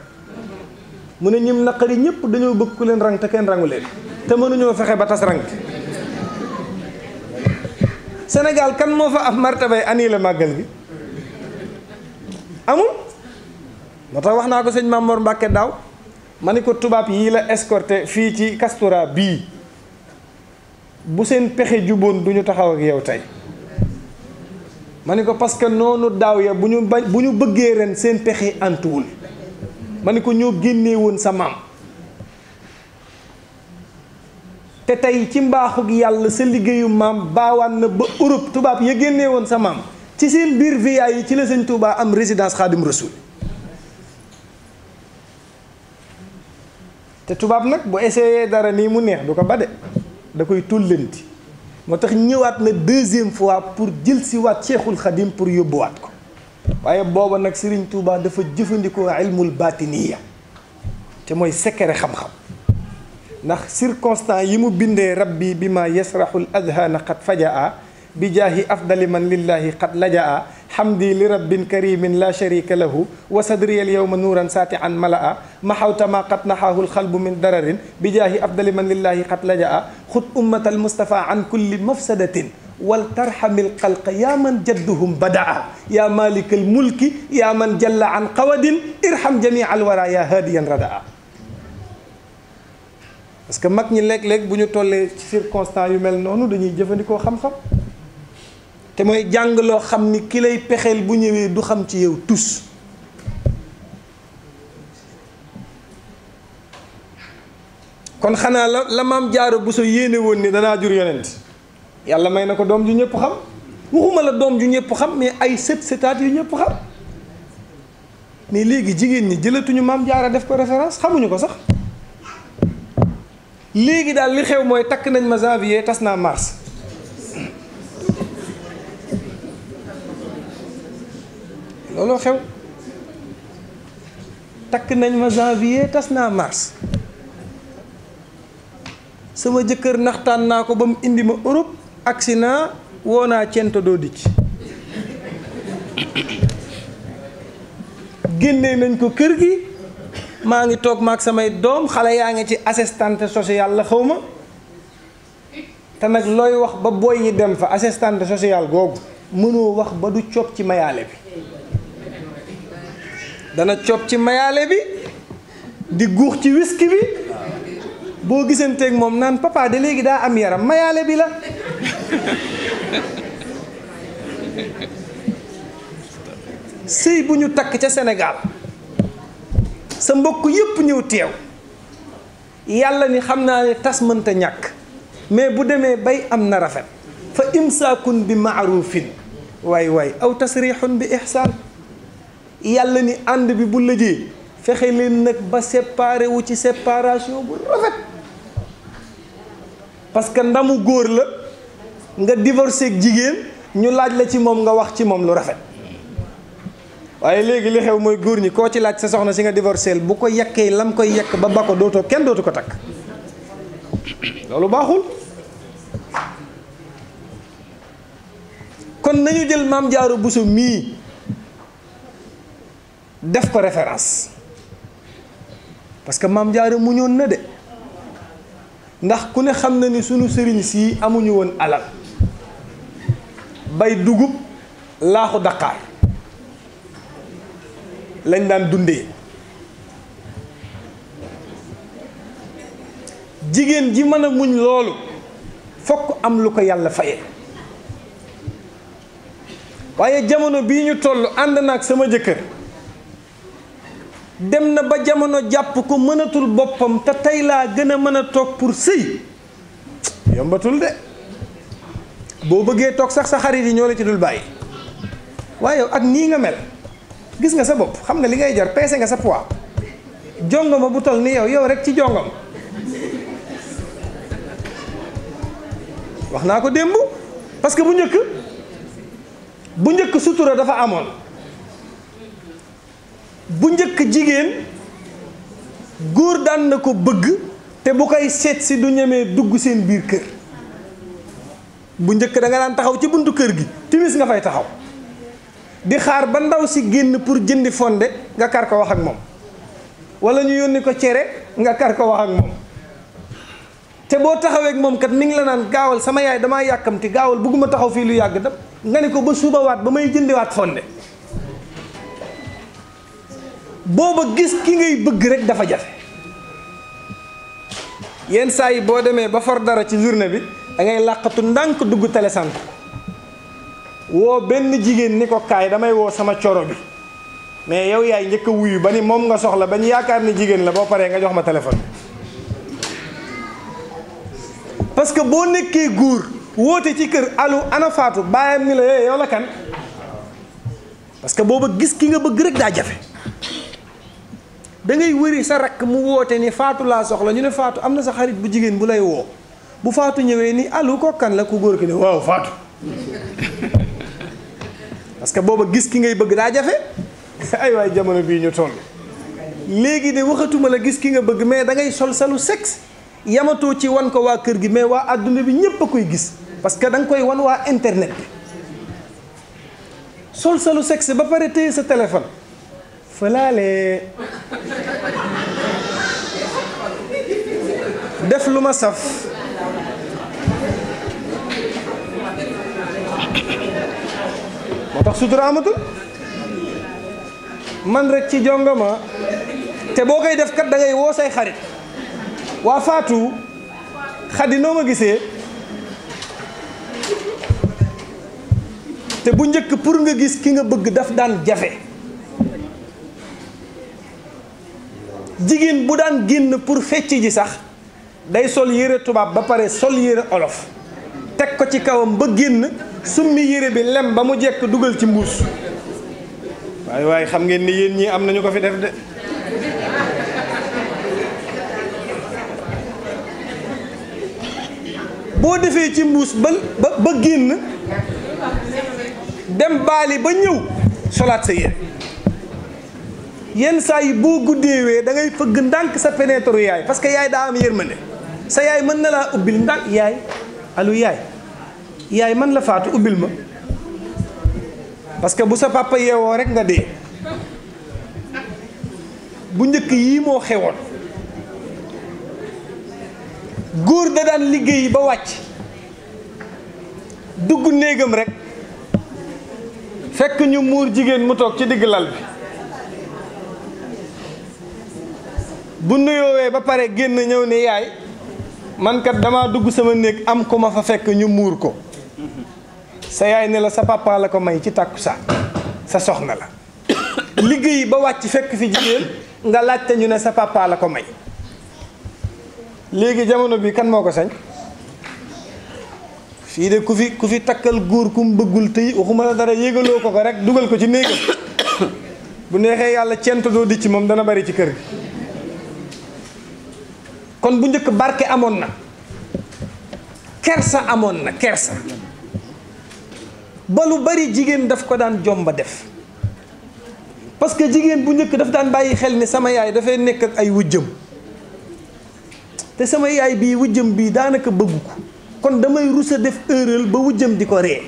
Speaker 1: mu ne ñim naqari ñëpp dañoo bëgg ku leen rang te kenn rangu leen te mënuñoo fexe ba tas rang Sénégal kan moo fa am martabay annulé màggal gi amul moo tax wax naa ko sëñ Mamor Mbàkke daaw ma ni ko tubaab yii la escorté fii ci Castora bii bu seen pexe juboon du ñu taxaw ak yow tey ma ni ko parce que noonu daaw ya bu ñu bëggee ren seen pexe antuwul ma ne ko ñoo génnee woon sa maam te tey ci mbaaxug yàlla sa liggéeyu maam baawaan na ba Europe tubaab ya génnee woon sa maam ci seen biir VA yi ci la sëñ Touba am résidence Xaadim Rasul te tubaab nag bu essayé dara nii mu neex du ko ba de da koy tullanti moo tax ñëwaat na deuxième fois pour jël si waat Cheikhul Khadim pour yóbbuwaat ko waaye booba nag Serigne Touba dafa jëfandikoo ilmul batiniya te mooy secret xam-xam ndax circonstance yi mu bindee rabbi bi ma yasraxul adhana qad fajaa bi jaahi afdali man lillahi qad lajaa hamdi li rabbin karimin la sharika lahu wa sadriyal yawma nuuran saati'an malaa maxawta ma qad naxaahu alxalbu min dararin bi jaahi afdali man lillahi qad lajaa xud ummatal mustafa an kulli mafsadatin wal tarxamil xalqa yaa man jadduhum badaa yaa malikal mulki yaa man jalla an qawadin irham jamia alwara yaa haadiyan radaa parce que mag ñi léeg-léeg bu ñu tollee ci circonstance yu mel noonu dañuy jëfandikoo xam-xam te mooy jàng loo xam ni ki lay pexeel bu ñëwee du xam ci yow tus kon xanaa la maam Jaara Buso yéene woon ni danaa jur yonent yàlla may na ko doom ju ñëpp xam waxuma la doom ju ñëpp xam mais ay sëtaat yu ñëpp xam mais léegi jigéen ñi jëlatuñu maam Jaara def ko référence xamuñu ko sax léegi daal li xew mooy takk nañ ma janvier tas naa mars looloo xew takk nañ ma janvier tas naa mars sama jëkkër naxtaan naa ko ba mu indi ma Europe accident woo naa cento doo dikk génnee nañ ko kër gi maa ngi toog maag samay doom xale yaa ngi ci assistante sociale la xaw ma te nag looy wax ba boy yi dem fa assistante sociale googu mënoo wax ba du coob ci mayaale bi dana coob ci mayaale bi di guux ci whisky bi boo gisanteeg moom naan papa de léegi daa am yaram mayaale bi la sëy bu ñu takk ca Sénégal sa mbokk yépp ñëw teew yàlla ni xam naa ne tas mënta ñàkk mais bu demee bay am na rafet fa imsaakun bi maarufin waay aw tasrixun bi ihsaan yàlla ni ànd bi bu lëjee fexe leen nag ba séparé wu ci séparation bu rafet parce que ndamu góor la nga divorcé ak jigéen ñu laaj la ci moom nga wax ci moom lu rafet waaye léegi li xew mooy góor ñi koo ci laaj sa soxna si nga divorceel bu ko yekkee lam koy yekk ba ko dootoo kenn dootu ko takk loolu baaxul kon nañu jël maam Jaara Buso mii def ko référence parce que maam Jaara muñoon na de ndax ku ne xam na ni sunu sëriñ sii amuñu woon alal bay dugub laaxu Dakar lañ daan dundee jigéen ji mën a muñ loolu fokk am lu ko yàlla faye waaye jamono bii ñu toll ànd na ak sama jëkkër dem na ba jamono jàpp ko mënatul boppam te tey laa gën a mën a toog pour sëy yombatul de boo bëggee toog sax sa xarit yi ñoo la ci dul bàyyi waaye ak nii nga mel gis nga sa bopp xam nga li ngay jar peese nga sa poids jongoma bu toll ni yow rek ci jongom wax naa ko démb parce que bu njëkk sutura dafa amoon bu njëkk jigéen góor daan na ko bëgg te bu koy seet si du ñemee dugg seen biir kër bu njëkk da nga daan taxaw ci buntu kër gi timis nga fay taxaw di xaar ba ndaw si génn pour jëndi fonde nga kar ko wax ak moom wala ñu yónni ko cere nga kar ko wax ak moom te boo taxawee ak moom kat mi ngi la naan gaawal sama yaay damaa yàkkamti gaawal bëgguma taxaw fii lu yàgg dem nga ne ko ba subawaat ba may jëndiwaat fonde booba gis ki ngay bëgg rek dafa jafe yenn saa yi boo demee ba for dara ci journée bi da ngay làqatu ndànk dugg télécentre woo benn jigéen ni ko kaay damay woo sama coro bi mais yow yaay njëkk a wuyu ba ni moom nga soxla ba ñu yaakaar ni jigéen la boo paree nga jox ma téléphone bi. parce que boo nekkee góor woote ci kër allo ana Fatou bàyyam ni la yow la kan parce que booba gis ki nga bëgg rek daa jafe. da ngay wëri sa rakk mu woote ni Fatou laa soxla ñu ne Fatou am na sa xarit bu jigéen bu lay woo bu Fatou ñëwee ni allo ko kan la ku góor ki ne waaw Fatou parce que booba gis ki ngay bëgg daa jafe. ay waay jamono bii ñu toll léegi de waxatuma la gis ki nga bëgg mais da ngay sol salu sexe yamatoo ci wan ko waa kër gi mais waa adduna bi ñépp a koy gis parce que da nga koy wan waa internet bi sol salu sexe ba pare téye sa téléphone falaale def lu ma saf moo tax sutura amatul man rek ci jongama te boo koy def kat da ngay woo say xarit waa Fatou Xadi noo ma gisee te bu njëkk pour nga gis ki nga bëgg daf daan jafe jigéen bu daan génn pour fecc ji sax day sol yére tubaab ba pare sol yére olof teg ko ci kawam ba génn summi yére bi lem ba mu jekk dugal ci mbuus waaye xam ngeen ni yéen ñii am nañu ko fi def de boo defee ci mbuus ba génn dem baali ba ñëw solaat sa yére yenn saa yi boo guddeewee da ngay fëgg ndànk sa pénétru yaay parce que yaay daa am yërmande sa yaay mën na laa ubbil ndànk yaay allo yaay man la Faatu ubbil ma parce que bu sa papa yeewoo rek nga dee bu njëkk yii moo xewoon góor da daan liggéey ba wàcc dugg néegam rek fekk ñu muur jigéen mu toog ci digg lal bi bu nuyoowee ba pare génn ñëw ne yaay man kat dama dugg sama néeg am ko ma fa fekk ñu muur ko sa yaay ne la sa papa la ko may ci tàkkusaan sa soxna la liggéey ba wàcc fekk fi jigéen nga laajte ñu ne sa papa la ko may léegi jamono bi kan moo ko sañ fii de ku fi takkal góor ku mu bëggul tey waxuma la dara yégaloo ko rek dugal ko ci néegam bu neexee yàlla cent doo di ci moom dana bari ci kër gi kon bu njëkk barke amoon na kersa amoon na kersa ba lu bari jigéen daf ko daan jomba def parce que jigéen bu njëkk daf daan bàyyi xel ni sama yaay dafay nekk ak ay wujjëm te sama yaay bii wujjëm bii daanaka bëggu ko kon damay rusa def erreur ba wujjëm di ko ree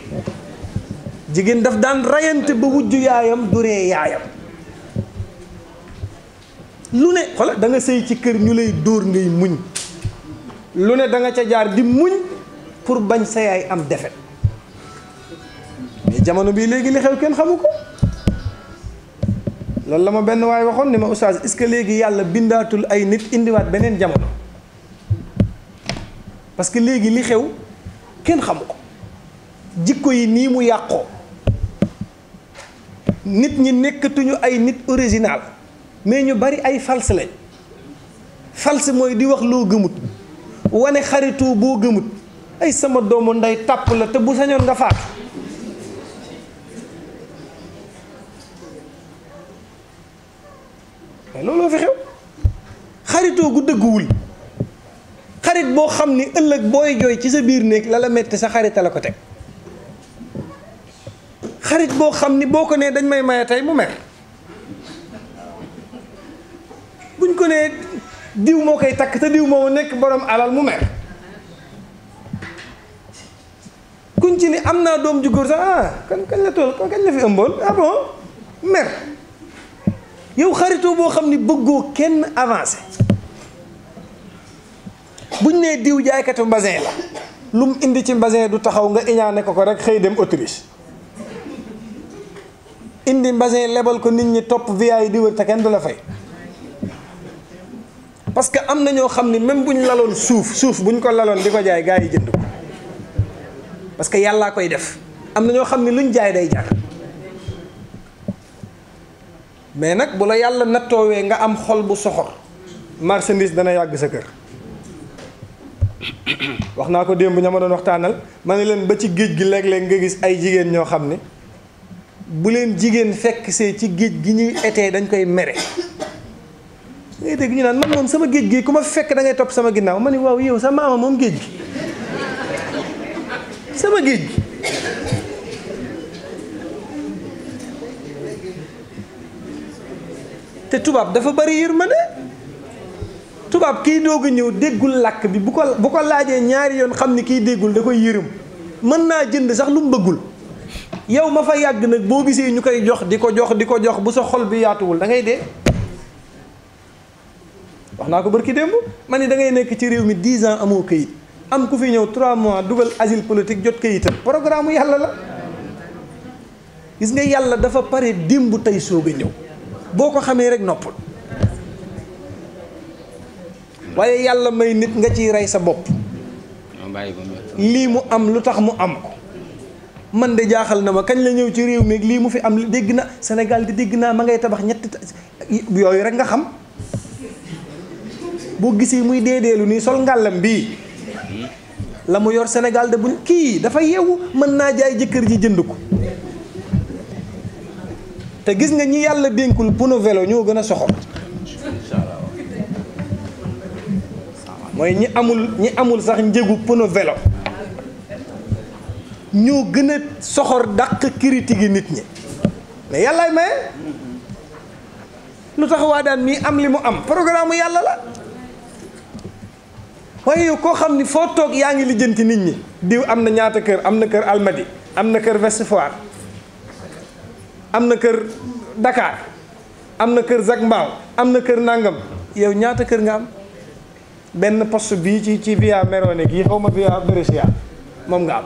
Speaker 1: jigéen daf daan rayante ba wujju yaayam du ree yaayam lu ne xoolal da nga sëy ci kër ñu lay dóor ngay muñ lu ne da nga ca jaar di muñ pour bañ sa yaay am defet mais jamono bii léegi li xew kenn xamu ko loolu la ma benn waay waxoon ni ma oustaz est-ce que léegi yàlla bindaatul ay nit indiwaat beneen jamono parce que léegi li xew kenn xamu ko jikko yi nii mu yàqoo nit ñi nekkatuñu ay nit original mais ñu bari ay false lañ false mooy di wax loo gëmut wane xaritu boo gëmut ay sama doomu ndey tàpp la te bu sañoon nga faatu mais looloo fi xew xaritoo gu dëgguwul xarit boo xam ni ëllëg booy jooy ci sa biir néeg la la metti sa xarita la ko teg xarit boo xam ni boo ko nee dañ may maye tey mu mer buñ ko nee diw moo koy takk te diw moo nekk borom alal mu mer kuñ ci ni am naa doom ju góor sax kañ la toll kañ la fi ëmboon bon mer yow xaritoo boo xam ni bëggoo kenn avancé buñ nee diw jaaykatu mbasin la lu mu indi ci mbasin du taxaw nga iñaane ko rek xëy dem Autriche indi mbasin lebal ko nit ñi topp via yi di wër te kenn du la fay parce que am na ñoo xam ni même bu ñu laloon suuf bu ñu ko laloon di ko jaay gaa yi jënd ko parce que yàllaa koy def am na ñoo xam ni luñ jaay day jar mais nag bu la yàlla nattoowee nga am xol bu soxor marchandise dana yàgg sa kër. wax naa ko démb ña ma doon waxtaanal ma ne leen ba ci géej gi léeg-léeg nga gis ay jigéen ñoo xam ne bu leen jigéen fekk see ci géej gi ñuy été dañ koy mere. ngay dégg ñu naan man moom sama géej gi ku ma fekk da ngay topp sama ginnaaw ma ne waaw yow sa maama moom géej gi sama géej gi. te tubaab dafa bari yërmande. tubaab kiy doog a ñëw déggul làkk bi bu ko laajee ñaari yoon xam ni kiy déggul da koy yërëm mën naa jënd sax lu mu bëggul. yow ma fa yàgg nag boo gisee ñu koy jox di ko jox bu sa xol bi yaatuwul da ngay dee. wax naa ko barki démb ma ni da ngay nekk ci réew mi 10 ans amoo këyit am ku fi ñëw 3 mois dugal asile politique jot këyitam programme yàlla la. gis nga yàlla dafa pare démb tey soog a ñëw boo ko xamee rek noppal. waaye yàlla may nit nga ciy rey sa bopp. lii mu am lu tax mu am ko. man de jaaxal na ma kañ la ñëw ci réew mi lii mu fi am dégg na Sénégal di dégg naa ma ngay tabax ñetti yooyu rek nga xam. boo gisee muy deedeelu nii sol ngàllam bii la mu yor Sénégal de buñ kii dafa yeewu mën naa jaay jëkkër ji jënd ko. te gis nga ñi yàlla dénkul pono vélo ñoo gën a soxor. mooy ñi amul sax njëgu pono vélo ñoo gën a soxor dàq critique nit ñi mais yàllaay maye. lu tax waa daan mii am li mu am programme yàlla la. waaye yow koo xam ni foo toog yaa ngi lijjanti nit ñi diw am na ñaata kër am na kër Almadi am na kër Ouest Foire am na kër Dakar am na kër Zac Mbao am na kër Nangam yow ñaata kër nga am. benn poste bii ci via Merone gii xaw ma via Brescia moom nga am.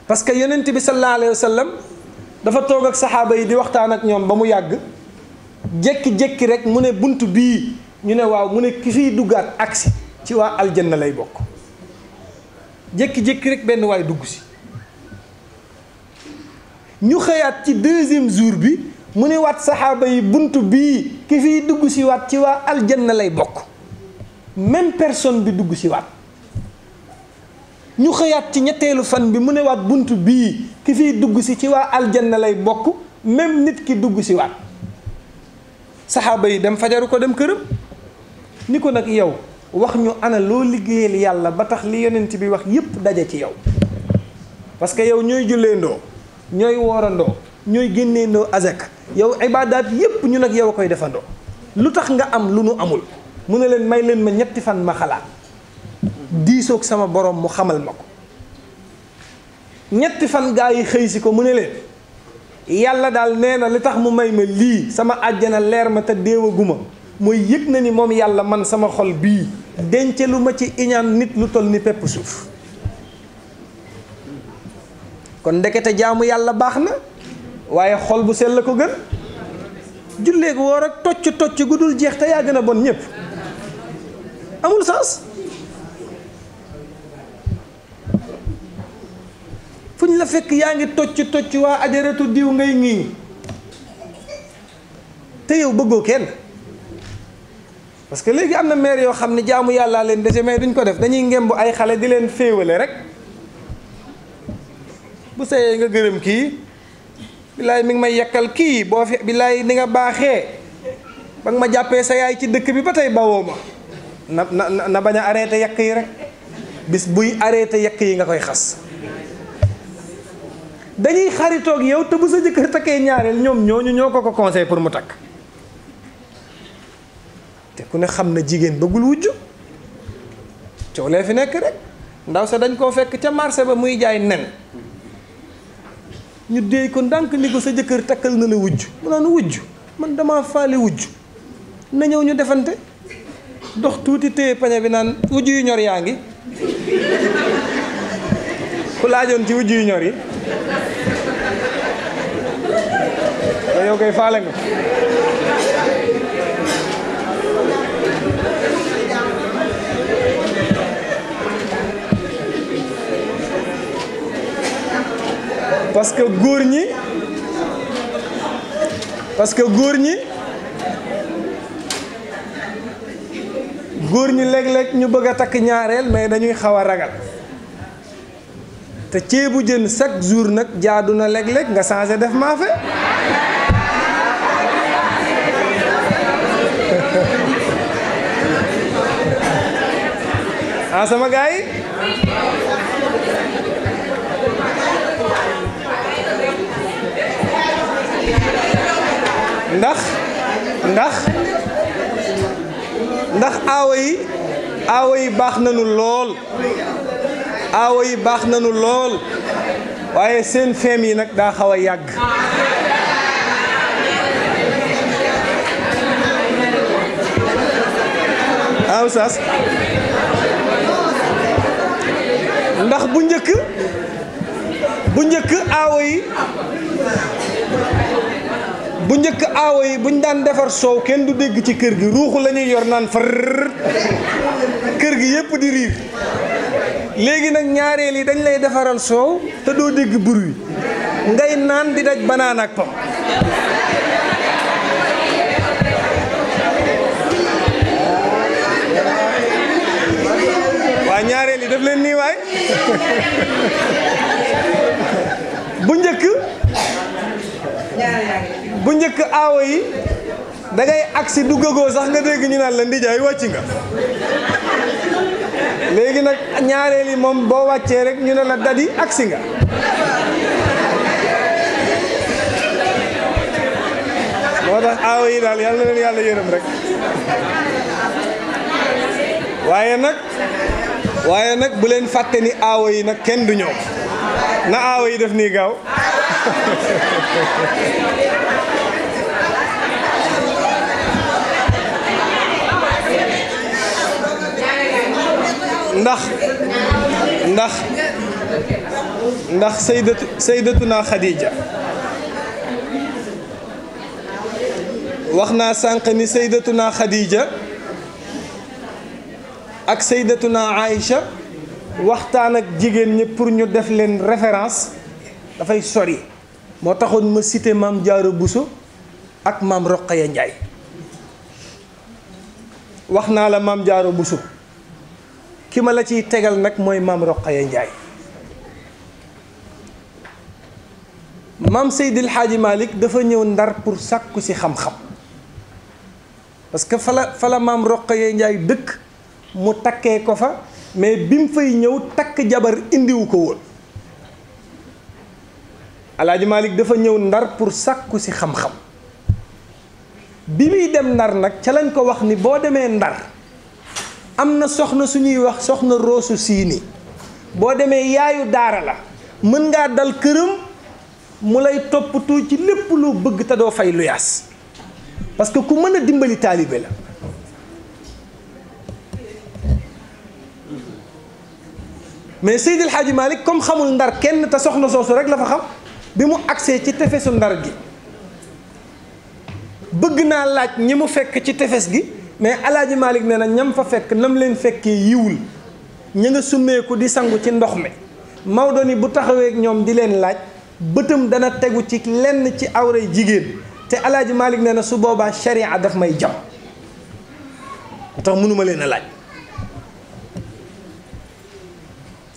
Speaker 1: parce que yonent bi sallallahu alayhi wa sallam dafa toog ak saxaaba yi di waxtaan ak ñoom ba mu yàgg jékki-jékki rek mu ne bunt bii ñu ne waaw mu ne ki fiy duggaat agsi ci waa aljanna lay bokk. jékki-jékki rek benn waay dugg si ñu xëyaat ci 2e jour bi mu ne waat saxaaba yi bunt bii ki fiy dugg si waat ci waa aljanna lay bokk. même personne bi dugg si waat ñu xëyaat ci ñetteelu fan bi mu ne waat bunt bii ki fiy dugg si ci waa aljanna lay bokk même nit ki dugg si waat. saxaaba yi dem fajaru ko dem këram ni ko nag yow wax ñu ana loo liggéeyal yàlla ba tax li yonent bi wax yépp daje ci yow. parce que yow ñooy julleendoo ñooy woorandoo ñooy génneendoo azak yow ibaadaat yépp ñu nag yow a koy defandoo lu tax nga am lu nu amul. mu ne leen may leen ma ñetti fan ma xalaat diisoog sama borom mu xamal ma ko. ñetti fan gaa yi xëy si ko mu ne leen yàlla daal nee na li tax mu may ma lii sama àjjana leer ma te déewaguma mooy yëg na ni moom yàlla man sama xol bii dence lu ma ci iñaan nit lu toll ni pepp suuf. kon ndekete jaamu yàlla baax na waaye xol bu sell la ko gën. julleegu woor ak tocc gu dul jeex te yaa gën a bon ñëpp amul sens. fu ñu la fekk yaa ngi tocc waa ajaratu diw ngay ngi te yow bëggoo kenn. parce que léegi am na maire yoo xam ne jaamu yàllaa leen dese mais duñ ko def dañuy ngemb ay xale di leen féewale rek. bu seyee nga gërëm kii billaay mi ngi may yekkal kii boo fi billaay ni nga baaxee ba nga ma jàppee sa yaay ci dëkk bi ba tey bawoo ma na bañ a arrêté yekk yi rek. bis buy arrêté yekk yi nga koy xas. dañuy xaritoog yow te bu sa jëkkër takkee ñaareel ñoom ñooñu ñoo ko conseil pour mu takk. te ku ne xam na jigéen bëggul wujj coow lee fi nekk rek. ndaw sa dañ koo fekk ca marché ba muy jaay nen ñu déey ko ndànk ni ko sa jëkkër takkal na la wujj mu naan wujj man dama faale wujj na ñëw ñu defante dox tuuti téye pañe bi naan wujj yu ñor yaa ngi ku laajoon ci wujj yu ñor yi te yow koy faale nga. parce que góor ñi parce que góor ñi léeg-léeg ñu bëgg a takk ñaareel mais dañuy xaw a ragal te ceebu jën chaque jour nag jaadu na léeg-léeg nga changé def maafe ah sama gars yi ndax aawa yi baax nañu lool waaye seen feem yi nag daa xaw a yàgg aw sas ndax bu njëkk aawo yi buñ daan defar soow kenn du dégg ci kër gi ruuxu la ñuy yor naan far kër gi yépp di riir léegi nag ñaareel yi dañ lay defaral soow te doo dégg bruit ngay naan di daj banaan ak pom waa ñaareel yi daf leen nii waay bu njëkk aawo yi da ngay agsi duggagoo sax nga dégg ñu naan la ndijaay wàcc nga léegi nag ñaareel yi moom boo wàccee rek ñu ne la dadi agsi nga moo tax aawo yi daal yàlla na leen yàlla yërëm rek waaye nag bu leen fàtte ni aawo yi nag kenn du ñëw na aawo yi def nii gaaw ndax sayyidatuna Khadija wax naa sànq ni sayyidatuna Khadija ak sayyidatuna Aïcha waxtaan ak jigéen ñi pour ñu def leen référence dafay sori moo taxoon ma cité maam Diarra Bousso ak maam Rokhaya Ndiaye wax naa la maam Diarra Bousso ki ma la ciy tegal nag mooy maam Rokhaya Ndiaye maam Seydil Hadji Malick dafa ñëw Ndar pour sàkku si xam-xam parce que fa la maam Rokhaya Ndiaye dëkk mu takkee ko fa mais bi mu fay ñëw takk jabar indiwu ko woon Alaaji Malick dafa ñëw Ndar pour sàkku si xam-xam bi muy dem Ndar nag ca lañ ko wax ni boo demee Ndar am na soxna suñuy wax soxna Roosu Siini boo demee yaayu daara la mën ngaa dal këram mu lay toppatoo ci lépp loo bëgg te doo fay luyaas parce que ku mën a dimbali taalibe la mais Seydil Hadji Malick comme xamul Ndar kenn te soxna soosu rek la fa xam bi mu agsee ci tefesu Ndar gi bëgg naa laaj ñi mu fekk ci tefes gi mais Alaaji Malick nee na ñam fa fekk nam leen fekkee yiwul ña nga summeeku di sangu ci ndox mi Maodo ni bu taxawee ak ñoom di leen laaj bëtam dana tegu ci lenn ci awray jigéen te Alaaji Malick nee na su boobaa sharia daf may jam tax mënuma leen a laaj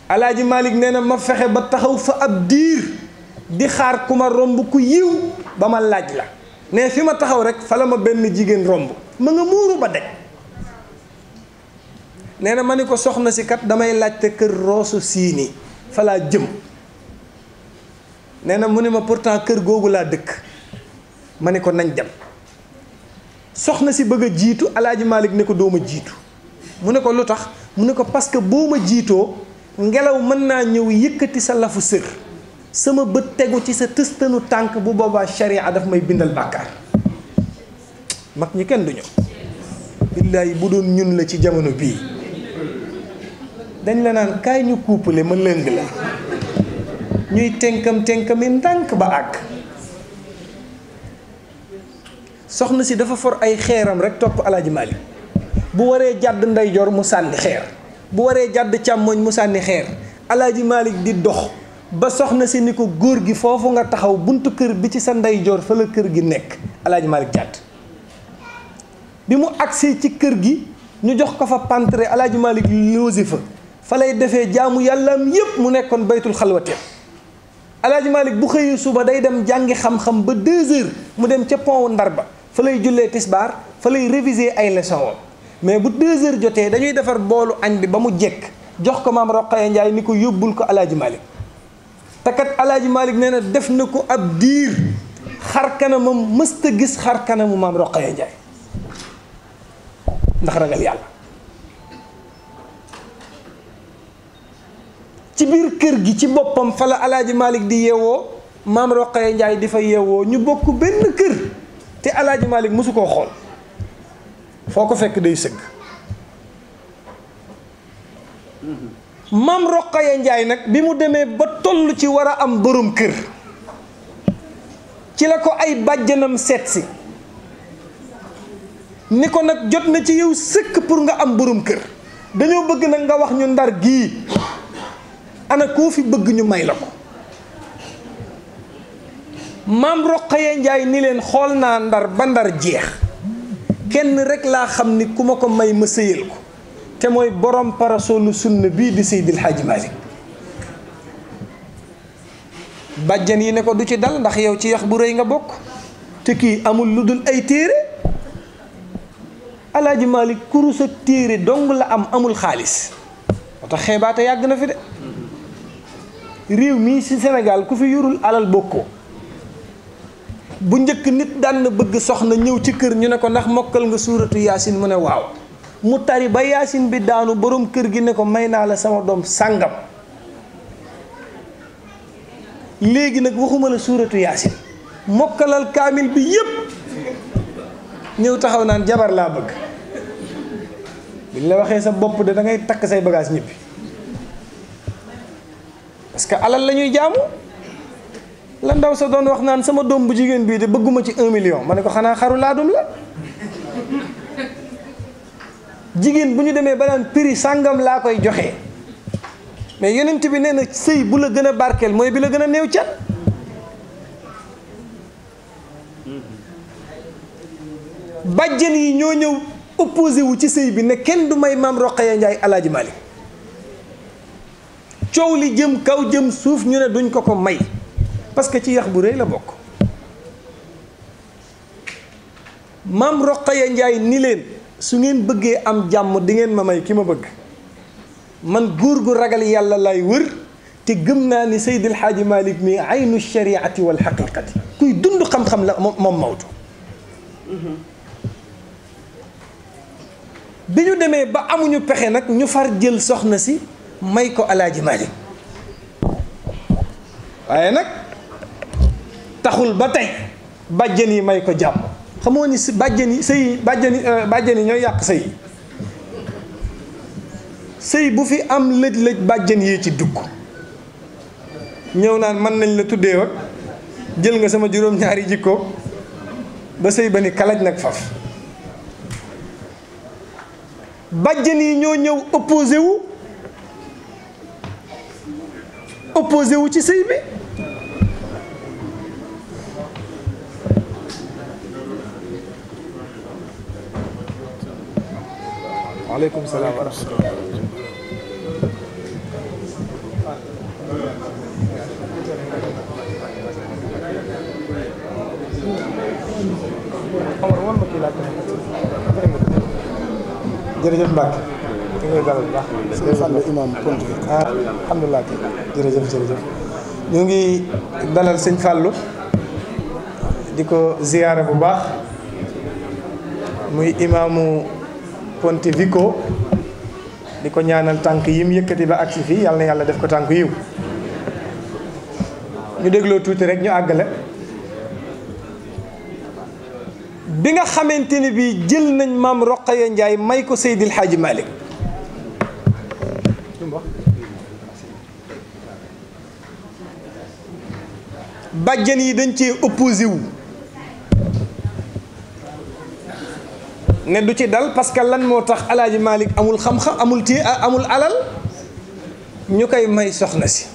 Speaker 1: Alaaji Malick nee na ma fexe ba taxaw fa ab diir di xaar ku ma romb ku yiw ba ma laaj la ne fi ma taxaw rek fa la ma benn jigéen romb ma nga muuru ba deg nee na ma ni ko soxna si kat damay laajte kër Roosu Siini fa laa jëm nee na mu ne ma pourtant kër googu laa dëkk ma ni ko nañ dem soxna si bëgg a jiitu Alaaji Malick ne ko doo ma jiitu mu ne ko lu tax mu ne ko parce que boo ma jiitoo ngelaw mën naa ñëw yëkkati sa lafu sër sama bët tegu ci sa tëstanu tànk bu boobaa sharia daf may bindal bàkkaar mag ñi kenn du ñëw billaahi bu doon ñun la ci jamono bii dañ la naan kaay ñu couple ma lëng la ñuy tenkami ndànk ba àgg soxna si dafa for ay xeeram rek topp Alaaji Malick bu waree jàdd ndeyjoor mu sànni xeer bu waree jàdd càmmoñ mu sànni xeer Alaaji Malick di dox ba soxna si ni ko góor gi foofu nga taxaw buntu kër bi ci sa ndeyjoor fa la kër gi nekk. Alaaji Malick jàdd bi mu agsee ci kër gi ñu jox ko fa pantre Alaaji Malick loosi fa lay defee jaamu yàllaam yépp mu nekkoon baytul xalwate. Alaaji Malick bu xëyee suba day dem jàngi xam-xam ba 2 heures mu dem ca pont Ndar ba fa lay jullee tisbaar fa lay réviser ay leçon wam mais bu 2 heures jotee dañuy defar boolu añ bi ba mu jekk jox ko maam Roqaya Njaay ni ko yóbbul ko Alaaji Malick te kat Alaaji Malick nee na def na ko ab diir xar kanamam mësta gis xar kanamu maam Roqaya Njaay ndax ragal yàlla. ci biir kër gi ci boppam fa la Alaaji Malick di yeewoo maam Roqaya Njaay di fa yeewoo ñu bokk benn kër te Alaaji Malick mosu koo xool foo ko fekk day sëgg. maam Roqaya Njaay nag bi mu demee ba toll ci war a am borom kër ci la ko ay bàjjanam seet si ni ko nag jot na ci yow sëkk pour nga am borom kër dañoo bëgg nag nga wax ñu Ndar gii ana koo fi bëgg ñu may la ko. maam Roqaya Njaay ni leen xool naa Ndar ba Ndar jeex kenn rek laa xam ni ku ma ko may ma sëyal ko te mooy borom parasolu sunna bii di Seydil Hadji Malick. bàjjan yi ne ko du ci dal ndax yow ci yax bu rëy nga bokk te kii amul lu dul ay téere. Alaaji Malick kurus ak téere dong la amul xaalis moo tax xeebaate yàgg na fi de. réew mii ci Sénégal ku fi yorul alal bokkoo. bu njëkk nit daan na bëgg soxna ñëw ci kër ñu ne ko ndax mokkal nga suuratu yaasin mu ne waaw mu tari ba yaasin bi daanu borom kër gi ne ko may naa la sama doom sàngam. léegi nag waxuma la suuratu yaasin mokkalal kaamil bi yépp ñëw taxaw naan jabar laa bëgg. biñ la waxee sa bopp de da ngay takk say bagage ñibbi parce que alal la ñuy jaamu. la ndaw sa doon wax naan sama doom bu jigéen bii de bëgguma ci 1 million ma ne ko xanaa xaru laadum la. jigéen bu ñu demee ba naan prix sàngam laa koy joxe mais yonent bi nee na sëy bu la gën a barkeel mooy bi la gën a néew can. bàjjen yi ñoo ñëw opposé wu ci sëy bi ne kenn du may maam Roqaya Njaay Alaaji Malick coow li jëm kaw jëm suuf ñu ne duñ ko may parce que ci yax bu rëy la bokk. maam Roqaya Njaay ni leen su ngeen bëggee am jàmm di ngeen ma may ki ma bëgg man góor gu ragal yàlla lay wër te gëm naa ni Seydil Hadji Malick mi aynu shariati wal haqiqati kuy dund xam-xam la moom Maodo. bi ñu demee ba amuñu pexe nag ñu far jël soxna si may ko Alaaji Malick waaye nag taxul ba tey bàjjen yi may ko jàmm. xamoo ni si bàjjen yi sëy bàjjen yi ñooy yàq sëy bu fi am lëj-lëj bàjjen yee ci dugg ñëw naan mën nañ la tuddee wak jël nga sama juróom-ñaari jikko ba sëy ba ni kalaj nag faf. bàjjen yi ñoo ñëw opposé wu ci sëy bi. waaleykum salaam wa rahmatulah. jërëjëf Mbacke. ki ngay dalal bu baax. sëñ Fallou imam Ponti. alhamdulilah jërëjëf. ñu ngi dalal sëñ Fallou di ko ziyaara bu baax muy imaamu Ponte Vico di ko ñaanal tànk yim yëkkati ba agsi fii yàlla na yàlla def ko tànk yiw ñu dégloo tuuti rek ñu àggale. bi nga xamante ni bii jël nañ maam Roqaya Njaay may ko Seydil Hadji Malick bàjjan yi dañ cee opposé wu ne du ci dal parce que lan moo tax Alaaji Malick amul xam-xam amul alal ñu koy may soxna si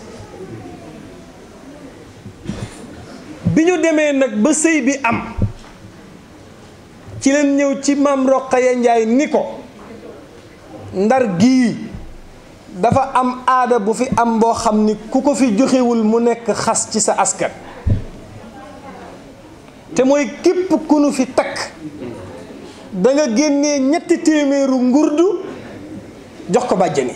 Speaker 1: bi ñu demee nag ba sëy bi am ci leen ñëw ci maam Roqaya Njaay ni ko Ndar gii dafa am aada bu fi am boo xam ni ku ko fi joxewul mu nekk xas ci sa askan te mooy képp ku nu fi takk da nga génnee ñetti téeméeru ngurdu jox ko bàjjani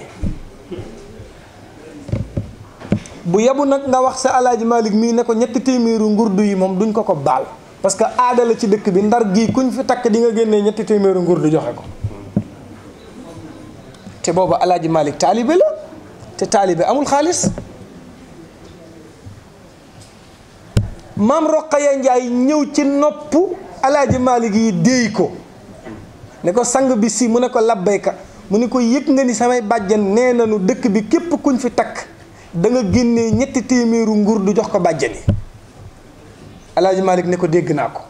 Speaker 1: bu yabu nag nga wax sa alaaji Malick mii ne ko ñetti téeméeru ngurdu yi moom duñ ko ko baal parce que aada la ci dëkk bi Ndar gii kuñ fi takk di nga génnee ñetti téeméeru ngurdu joxe ko te booba alaaji Malick taalibe la te taalibe amul xaalis maam Roqaya Njaay ñëw ci nopp alaaji Malick yi déey ko ne ko sang bi si mu ne ko labbayka mu ne ko yëg nga ni samay bàjjan nee nañu dëkk bi képp kuñ fi takk da nga génnee ñetti téeméeru ngurdu jox ko bàjjani alaaji Malick ne ko dégg naa ko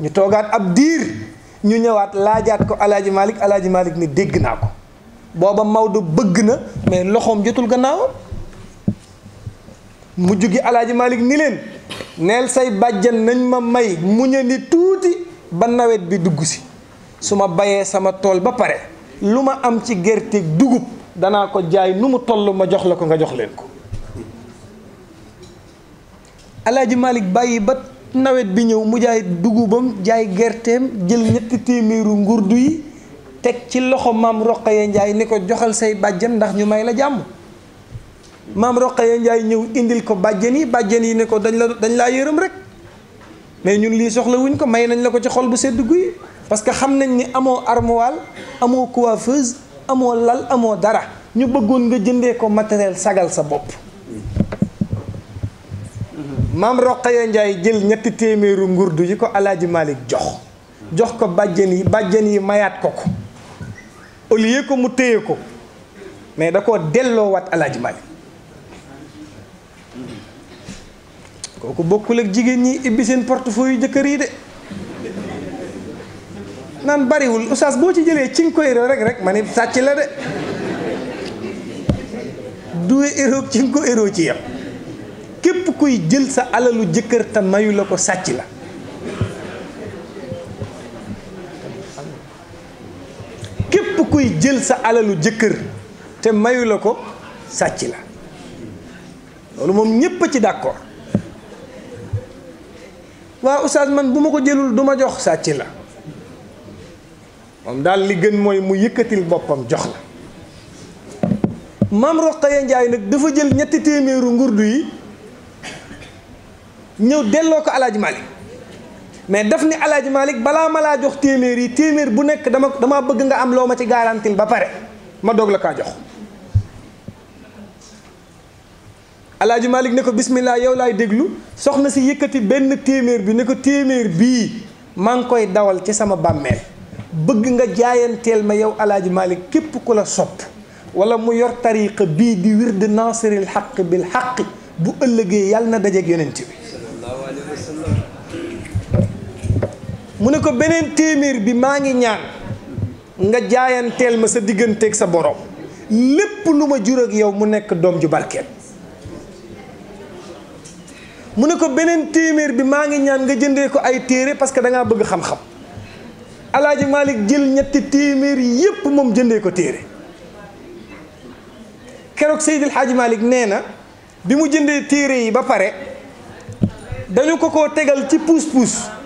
Speaker 1: ñu toogaat ab diir ñu ñëwaat laajaat ko alaaji Malick ne dégg naa ko booba Maodo bëgg na mais loxoom jotul gannaaw mujj gi alaaji Malick ni leen neel say bàjjan nañ ma may muña ni tuuti ba nawet bi dugg si su ma bayee sama tool ba pare lu ma am ci gerte dugub danaa ko jaay nu mu toll ma jox la ko nga jox leen ko alaaji Malick bàyyi ba nawet bi ñëw mu jaay dugubam jaay gerteem jël ñetti téeméeru ngurdu yi teg ci loxo maam Roqaya Njaay ni ko joxal say bàjjan ndax ñu may la jàmm maam Roqaya Njaay ñëw indil ko bàjjan yi ne ko dañ laa yërëm rek mais ñun lii soxla wuñ ko may nañ la ko ci xol bu sedd guy parce que xam nañ ni amoo armoire amoo coiffeuse amoo lal amoo dara ñu bëggoon nga jëndee ko matériel sagal sa bopp maam Roqaya Njaay jël ñetti téeméeru ngurdu yi ko alaaji Malick jox ko bàjjan yi mayaat ko au lieu que mu téye ko mais da koo delloowaat alaaji Malick kooku bokkul ak jigéen ñi ibbi seen portefeuille yu jëkkër yi de naan bariwul oustaz boo ci jëlee ci nga ko éro rek ma ne sàcc la de duwe éro ci nga ko éro ci yam képp kuy jël sa alalu jëkkër te mayu la ko sàcc la képp kuy jël sa alalu jëkkër te mayu la ko sàcc la loolu moom ñépp a ci d'accord waaw oustaz man bu ma ko jëlul du ma jox sàcc la moom daal li gën mooy mu yëkkatil boppam jox la maam Roqaya Njaay nag dafa jël ñetti téeméeru ngurdu yi ñëw delloo ko alaaji Malick mais daf ni alaaji Malick balaa ma laa jox téeméer bu nekk dama bëgg nga am loo ma ci garantil ba pare ma doog la kaa jox alaaji Malick ne ko bismillah yow laay déglu soxna si yëkkati benn téeméer bi ne ko téeméer bii maa ngi koy dawal ci sama bàmmeel bëgg nga jaayanteel ma yow alaaji Malick képp ku la sopp wala mu yor tariqa bii di wird nasiril xaq bil xaq bu ëllëgee yàlla na dajeeg yonent bi mu ne ko beneen téeméer bi maa ngi ñaan nga jaayanteel ma sa digganteeg sa borom lépp lu ma jur ak yow mu nekk doom ju barkeel mu ne ko beneen téeméer bi maa ngi ñaan nga jëndee ko ay téere parce que da ngaa bëgg xam-xam alaaji Malick jël ñetti téeméer yépp moom jëndee ko téere keroog Seydil Hadji Malick nee na bi mu jëndee téere yi ba pare dañu ko tegal ci puus-puus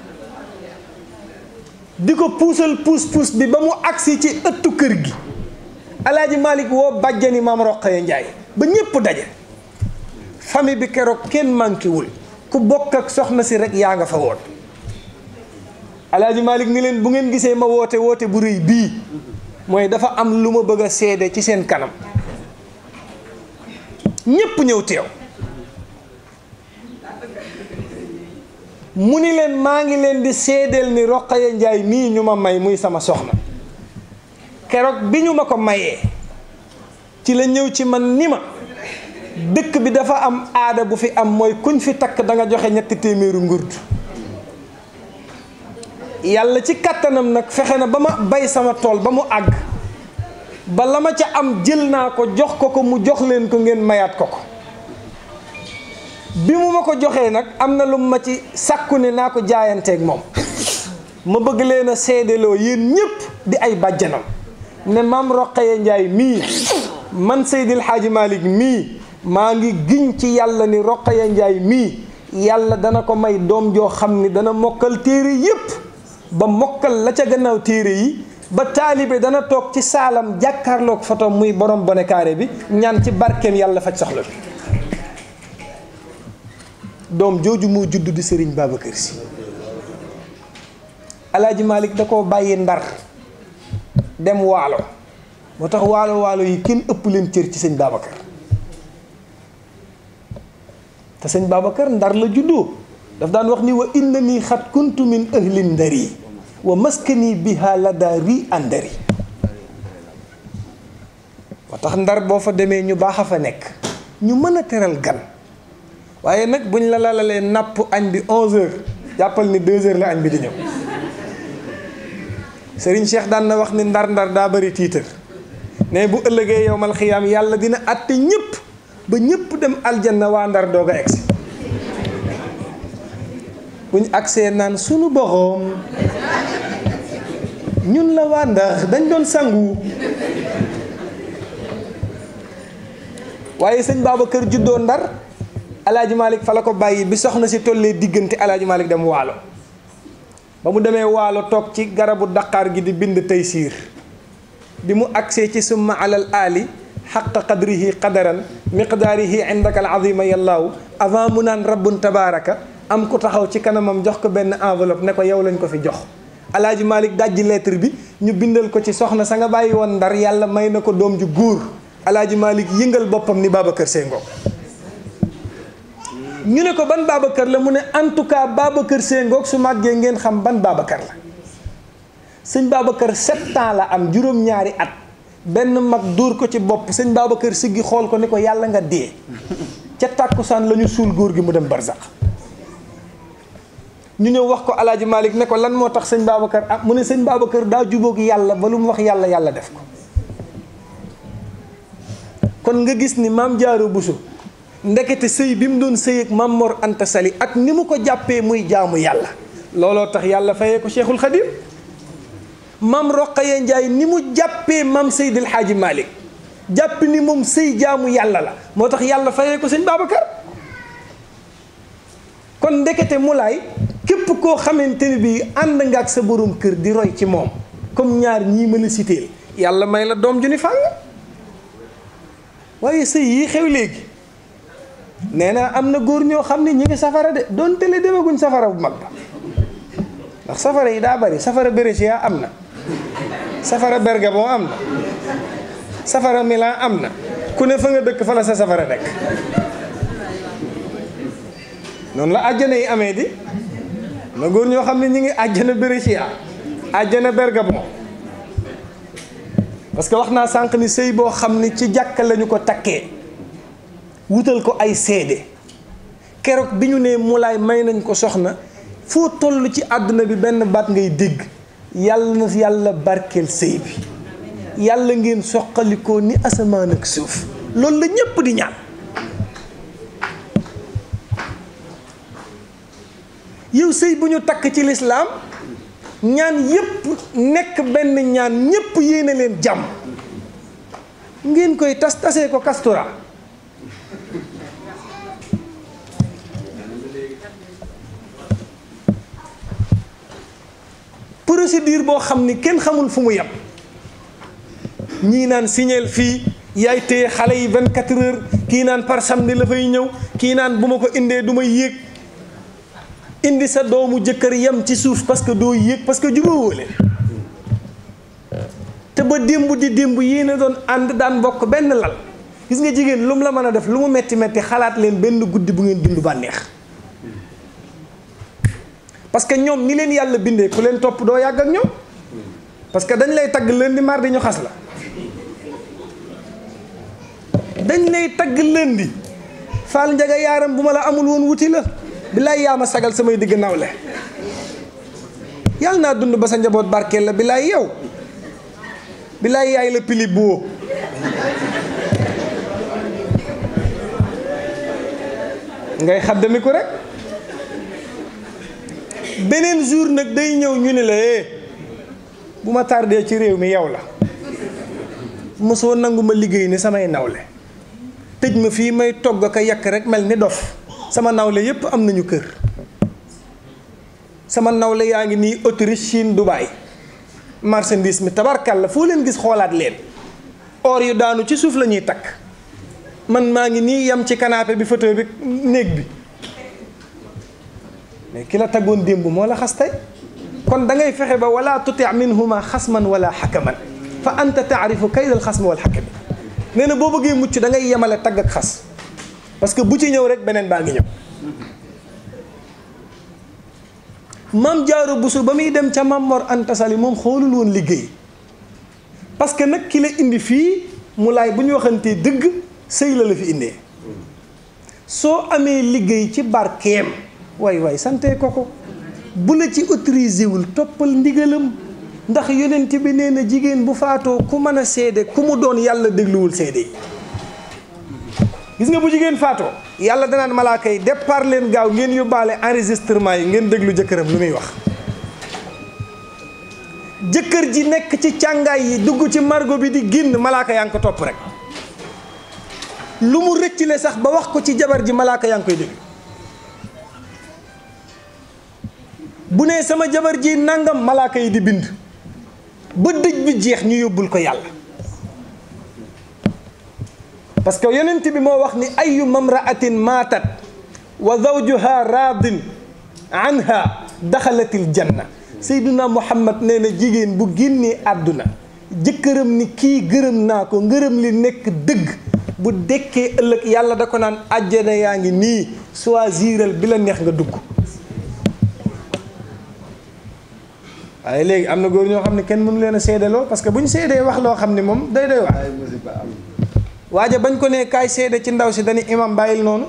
Speaker 1: di ko puusal puus-puus bi ba mu agsi ci ëttu kër gi alaaji Malick woo bàjjani maam Roqaya Njaay ba ñépp daje famille bi keroog kenn manqué wul ku bokk ak soxna si rek yaa nga fa woon alaaji Malick ni leen bu ngeen gisee ma woote bu rëy bii mooy dafa am lu ma bëgg a seede ci seen kanam ñépp ñëw teew mu ni leen maa ngi leen di seedeel ni Roqaya Njaay mii ñu ma may muy sama soxna keroog bi ñu ma ko mayee ci la ñëw ci man ni ma dëkk bi dafa am aada bu fi am mooy kuñ fi takk da nga joxe ñetti téeméeru ngurdu yàlla ci kàttanam nag fexe na ba ma bay sama tool ba mu àgg ba la ma ca am jël naa ko jox ko mu jox leen ko ngeen mayaat ko bi mu ma ko joxee nag am na lu ma ci sàkku ne naa ko jaayanteeg moom ma bëgg leen a seedeloo yéen ñëpp di ay bàjjanam ne maam Roqaya Njaay mii man Seydil Hadji Malick mii maa ngi giñ ci yàlla ni Roqaya Njaay mii yàlla dana ko may doom joo xam ni dana mokkal téere yépp ba mokkal la ca gannaaw téere yi ba taalibe dana toog ci saalam jàkkaarloog foto muy borom bone carré bi ñaan ci barkeem yàlla faj soxla bi doom jooju moo judd di Serigne Babacar Sy Alaaji Malick da koo bàyyi Ndar dem waalo moo tax waalo yi kenn ëpp leen cër ci sëñ Babacar te sëñ Babacar Ndar la juddoo daf daan wax ni wa inna nii xat kuntu min ahli ndari wa maskani biha la daari andari moo tax Ndar boo fa demee ñu baax a fa nekk ñu mën a teral gan waaye nag buñ la lalalee napp añ bi 11h jàppal ni 2h la añ bi di ñëw Serigne Cheikh daan na wax ni ndar daa bari tiitar ne bu ëllëgee yowmal xiyaam yàlla dina àtte ñëpp ba ñëpp dem aljanna waa Ndar doog a egsi buñ agsee naan sunu boxoom ñun la waa Ndar dañ doon sangu waaye sëñ Babacar juddoo Ndar Alaaji Malick fa la ko bàyyi bi soxna si tollee diggante Alaaji Malick dem waalo ba mu demee waalo toog ci garabu daqaar gi di bind Taysiir bi mu agsee ci summa alal aali xaqa qadrihi qadaran miqdaarihi indaka al azima yallaahu avant mu naan rabbun tabaraka am ku taxaw ci kanamam jox ko benn enveloppe ne ko yow lañ ko fi jox Alaaji Malick dajji lettre bi ñu bindal ko ci soxna sa nga bàyyi woon Ndar yàlla may na ko doom ju góor Alaaji Malick yëngal boppam ni Babacar Sy ngoog ñu ne ko ban Babacar la mu ne en tout cas Babacar Sy ngoog su màggee ngeen xam ban Babacar la sëñ Babacar 7 ans la am juróom-ñaari at benn mag dóor ko ci bopp sëñ Babacar siggi xool ko ni ko yàlla nga dee ca tàkkusaan la ñu suul góor gi mu dem barzak ñu ñëw wax ko Alaaji Malick ne ko lan moo tax sëñ Babacar ah mu ne sëñ Babacar daa jubóog yàlla ba lu mu wax yàlla yàlla def ko kon nga gis ni maam Jaara Buso ndekete sëy bi mu doon sëy ak Maam Mor Anta Sali ak ni mu ko jàppee muy jaamu yàlla looloo tax yàlla fayee ko Cheikhul Khadim Maam Roqaya Njaay ni mu jàppee Maam Seydil Hadji Malick jàpp ni moom sëy jaamu yàlla la moo tax yàlla fayee ko sëñ Babacar kon ndekete Moulay képp koo xamante ni bii ànd nga ak sa borom kër di roy ci moom comme ñaar ñii ma la citeel yàlla may la doom ju ni fàng waaye sëy yi xew léegi nee na am na góor ñoo xam ne ñi ngi safara de doon tele demaguñ safara bu mag ba ndax safara yi daa bari safara Brescia am na safara Bergamo am na safara Milan am na ku ne fa nga dëkk fa la sa safara nekk noonu la àjjana yi amee di na góor ñoo xam ne ñi ngi àjjana Brescia àjjana Bergamo parce que wax naa sànq ni sëy boo xam ni ci jàkka lañu ko takkee wutal ko ay seede keroog bi ñu nee Moulay may nañ ko soxna foo toll ci àdduna bi benn baat ngay dégg yàlla na yàlla barkeel sëy bi yàlla ngeen soqalikoo ni asamaan ak suuf loolu la ñépp di ñaan yow sëy bu ñu takk ci lislaam ñaan yépp nekk benn ñaan ñépp yéene leen jàmm ngeen koy tasee ko kastura procédure boo xam ni kenn xamul fu mu yem ñii naan signeel fii yaay téye xale yi 24 heures kii naan par samedi la fay ñëw kii naan bu ma ko indee du ma yéeg indi sa doomu jëkkër yem ci suuf parce que doo yéeg parce que jubóowoo leen te ba démb di démb yéen a doon ànd daan bokk benn lal gis nga jigéen lu mu la mën a def lu mu metti metti xalaat leen benn guddi bu ngeen dund bànneex parce que ñoom ni leen yàlla bindee ku leen topp doo yàgg ak ñoom parce que dañ lay tagg lundi mardi ñu xas la dañ lay tagg lundi faal njaga yaaram bu ma la amul woon wuti la bilaay yaa ma sagal samay digg nawle yàlla naa dund ba sa njaboot barkeel la bilaay yow bilaay yaay la pili boo ngay xaddami ko rek. beneen jour nag day ñëw ñu ne la bu ma tardé ci réew mi yow la mosoo nangu ma liggéey ni samay nawle tëj ma fii may togg ak a yàq rek mel ni dof sama nawle yépp am nañu kër sama nawle yaa ngi nii Autriche Chine Dubaï marchandise mi tabarkalla foo leen gis xoolaat leen or yu daanu ci suuf la ñuy takk man maa ngi nii yam ci canapé bi fauteuil bi néeg bi mais ki la taggoon démb moo la xas tey kon da ngay fexe ba wala tuti minhuma xasman wala xakaman fa anta taarifu kaydal xasma wal xakami nee na boo bëggee mucc da ngay yemale tagg ak xas parce que bu ci ñëw rek beneen baa ngi ñëw. Maam Jaara Buso ba muy dem ca Maam Mor Anta Sali moom xoolul woon liggéey parce que nag ki la indi fii mu laay bu ñu waxantee dëgg sëy la fi indee soo amee liggéey ci barkeem waay sante ko bu la ci autorisé wul toppal ndigalam ndax yonent bi nee na jigéen bu faatoo ku mën a seede ku mu doon yàlla dégluwul seede yi gis nga bu jigéen faatoo yàlla danaan malaaka yi départ leen gaaw ngeen yóbbaale enregistrement yi ngeen déglu jëkkëram lu muy wax jëkkër ji nekk ci càngaay yi dugg ci margo bi di génn malaaka yaa ngi ko topp rek lu mu rëccile sax ba wax ko ci jabar ji malaaka yaa ngi koy déglu bu nee sama jabar ji nangam malaaka yi di bind ba dëj bi jeex ñu yóbbul ko yàlla parce que yonent bi moo wax ni ayu mamraatin maatat wa zawjuha raadin anha daxalatil janna Seydina Muhammad nee na jigéen bu génnee àdduna jëkkëram ni kii gërëm naa ko ngërëm li nekk dëgg bu dekkee ëllëg yàlla da ko naan àjjana yaa ngi nii choisiral bi la neex nga dugg waaye léegi am na góor ñoo xam ne kenn mënu leen a seedeloo parce que bu ñu seedee wax loo xam ne moom day doy wax waaja bañ ko ne kaay seede ci ndaw si dañu imam bàyyil noonu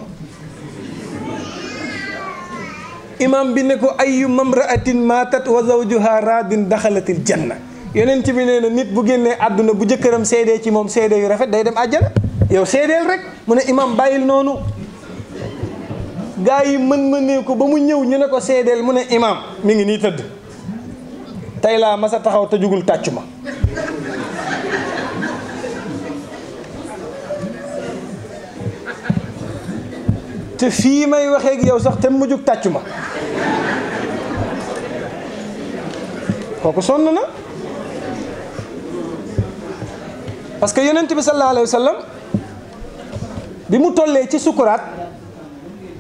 Speaker 1: imam bi ne ko ayu mamraatin maatat wa zawjuha raadin daxalatil janna yonent bi nee na nit bu génnee àdduna bu jëkkëram seedee ci moom seede yu rafet day dem àjjana yow seedeel rek mu ne imam bàyyil noonu gaa yi mën ko ba mu ñëw ñu ne ko seedeel mu ne imam mi ngi nii tëdd tey laa masa taxaw te jugul tàccu ma te fii may waxee ak yow sax te mu jug tàccu ma kooku sonn na parce que yonent bi sallallahu alayhi wa sallam bi mu tollee ci sukuraat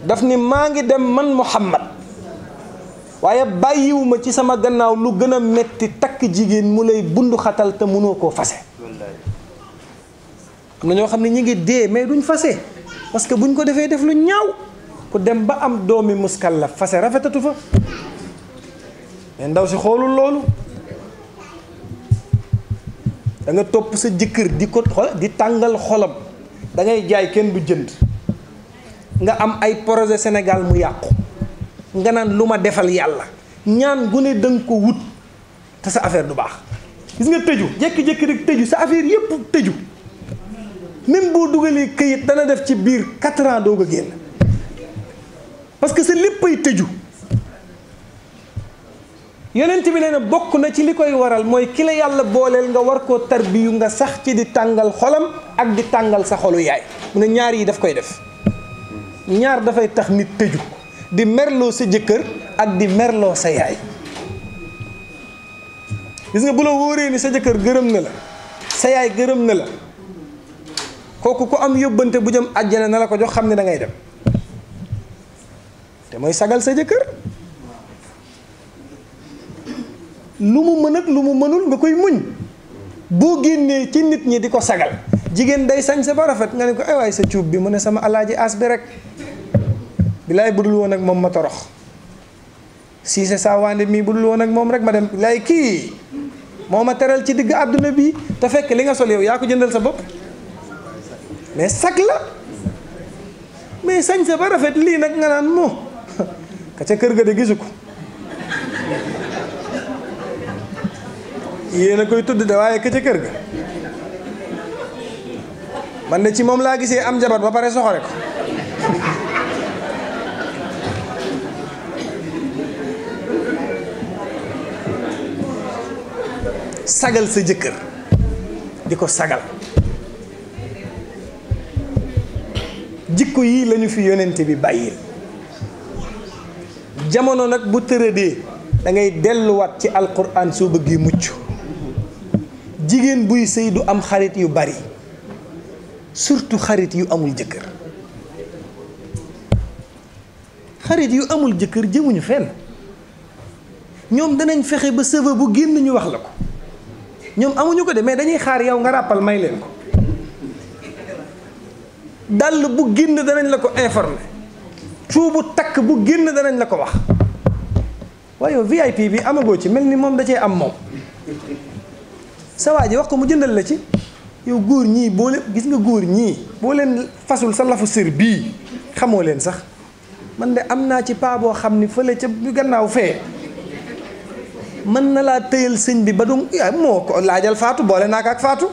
Speaker 1: daf ni maa ngi dem man Muhammad waaye bàyyiwuma ci sama gannaaw lu gën a metti takk jigéen mu lay bundu xatal te mënoo koo fase am na ñoo xam ne ñi ngi dee mais duñ fase parce que buñ ko defee def lu ñaaw ku dem ba am doomi muskallaf fase rafetatu fa mais ndaw si xoolul loolu da nga topp sa jëkkër di ko di tàngal xolam da ngay jaay kenn du jënd nga am ay projet Sénégal mu yàqu nga naan lu ma defal yàlla ñaan gu ne danga ko wut te sa affaire du baax gis nga tëju jékki-jékki rek tëju sa affaire yépp tëju même boo dugalee këyit dana def ci biir 4 ans doog a génn parce que sa léppay tëju yonent bi nee na bokk na ci li koy waral mooy ki la yàlla booleel nga war koo tarbiyu nga sax ci di tàngal xolam ak di tàngal sa xolu yaay mu ne ñaar yi daf koy def ñaar dafay tax nit tëju di merloo sa jëkkër ak di merloo sa yaay gis nga bu la wóoree ni sa jëkkër gërëm na la sa yaay gërëm na la kooku ku am yóbbante bu jëm àjjana na la ko jox xam ne da ngay dem te mooy sagal sa jëkkër lu mu mën ak lu mu mënul nga koy muñ boo génnee ci nit ñi di ko sagal jigéen day sañ sa ba rafet nga ne ko ay waay sa cuub bi mu ne sama alaaji as bi rek bilaay budul woon ak moom ma torox siise saa waande mii budul woon ak moom rek ma dem bilaay kii moo ma teral ci digg àdduna bi te fekk li nga sol yow yaa ko jëndal sa bopp mais sag la mais sañ sa ba rafet lii nag nga naan moo ka ca kër ga de gisu ko yéen a koy tudd de waaye ka ca kër ga man de ci moom laa gisee am jabar ba pare soxore ko sagal sa jëkkër di ko sagal. jikko yii lañu fi yonent bi bàyyil. jamono nag bu tëradee da ngay delluwaat ci alquran soo bëggee mucc. jigéen buy sëy du am xarit yu bari surtout xarit yu amul jëkkër. xarit yu amul jëkkër jëmuñu fenn. ñoom danañ fexe ba sëva bu génn ñu wax la ko. ñoom amuñu ko de mais dañuy xaar yow nga ràppal may leen ko. dàll bu génn danañ la ko informer. cuubu takk bu génn danañ la ko wax. waaye yow VIP bi amagoo ci mel ni moom da cee am moom. sa waa ji wax ko mu jëndal la ci. yow góor ñii boo leen gis nga góor ñii boo leen fasul sa lafu sër bii xamoo leen sax. man de am naa ci paa boo xam ni fële ca gannaaw fee mën na laa tëyal sëñ bi ba du moo ko laajal faatu boole naa ko ak faatu.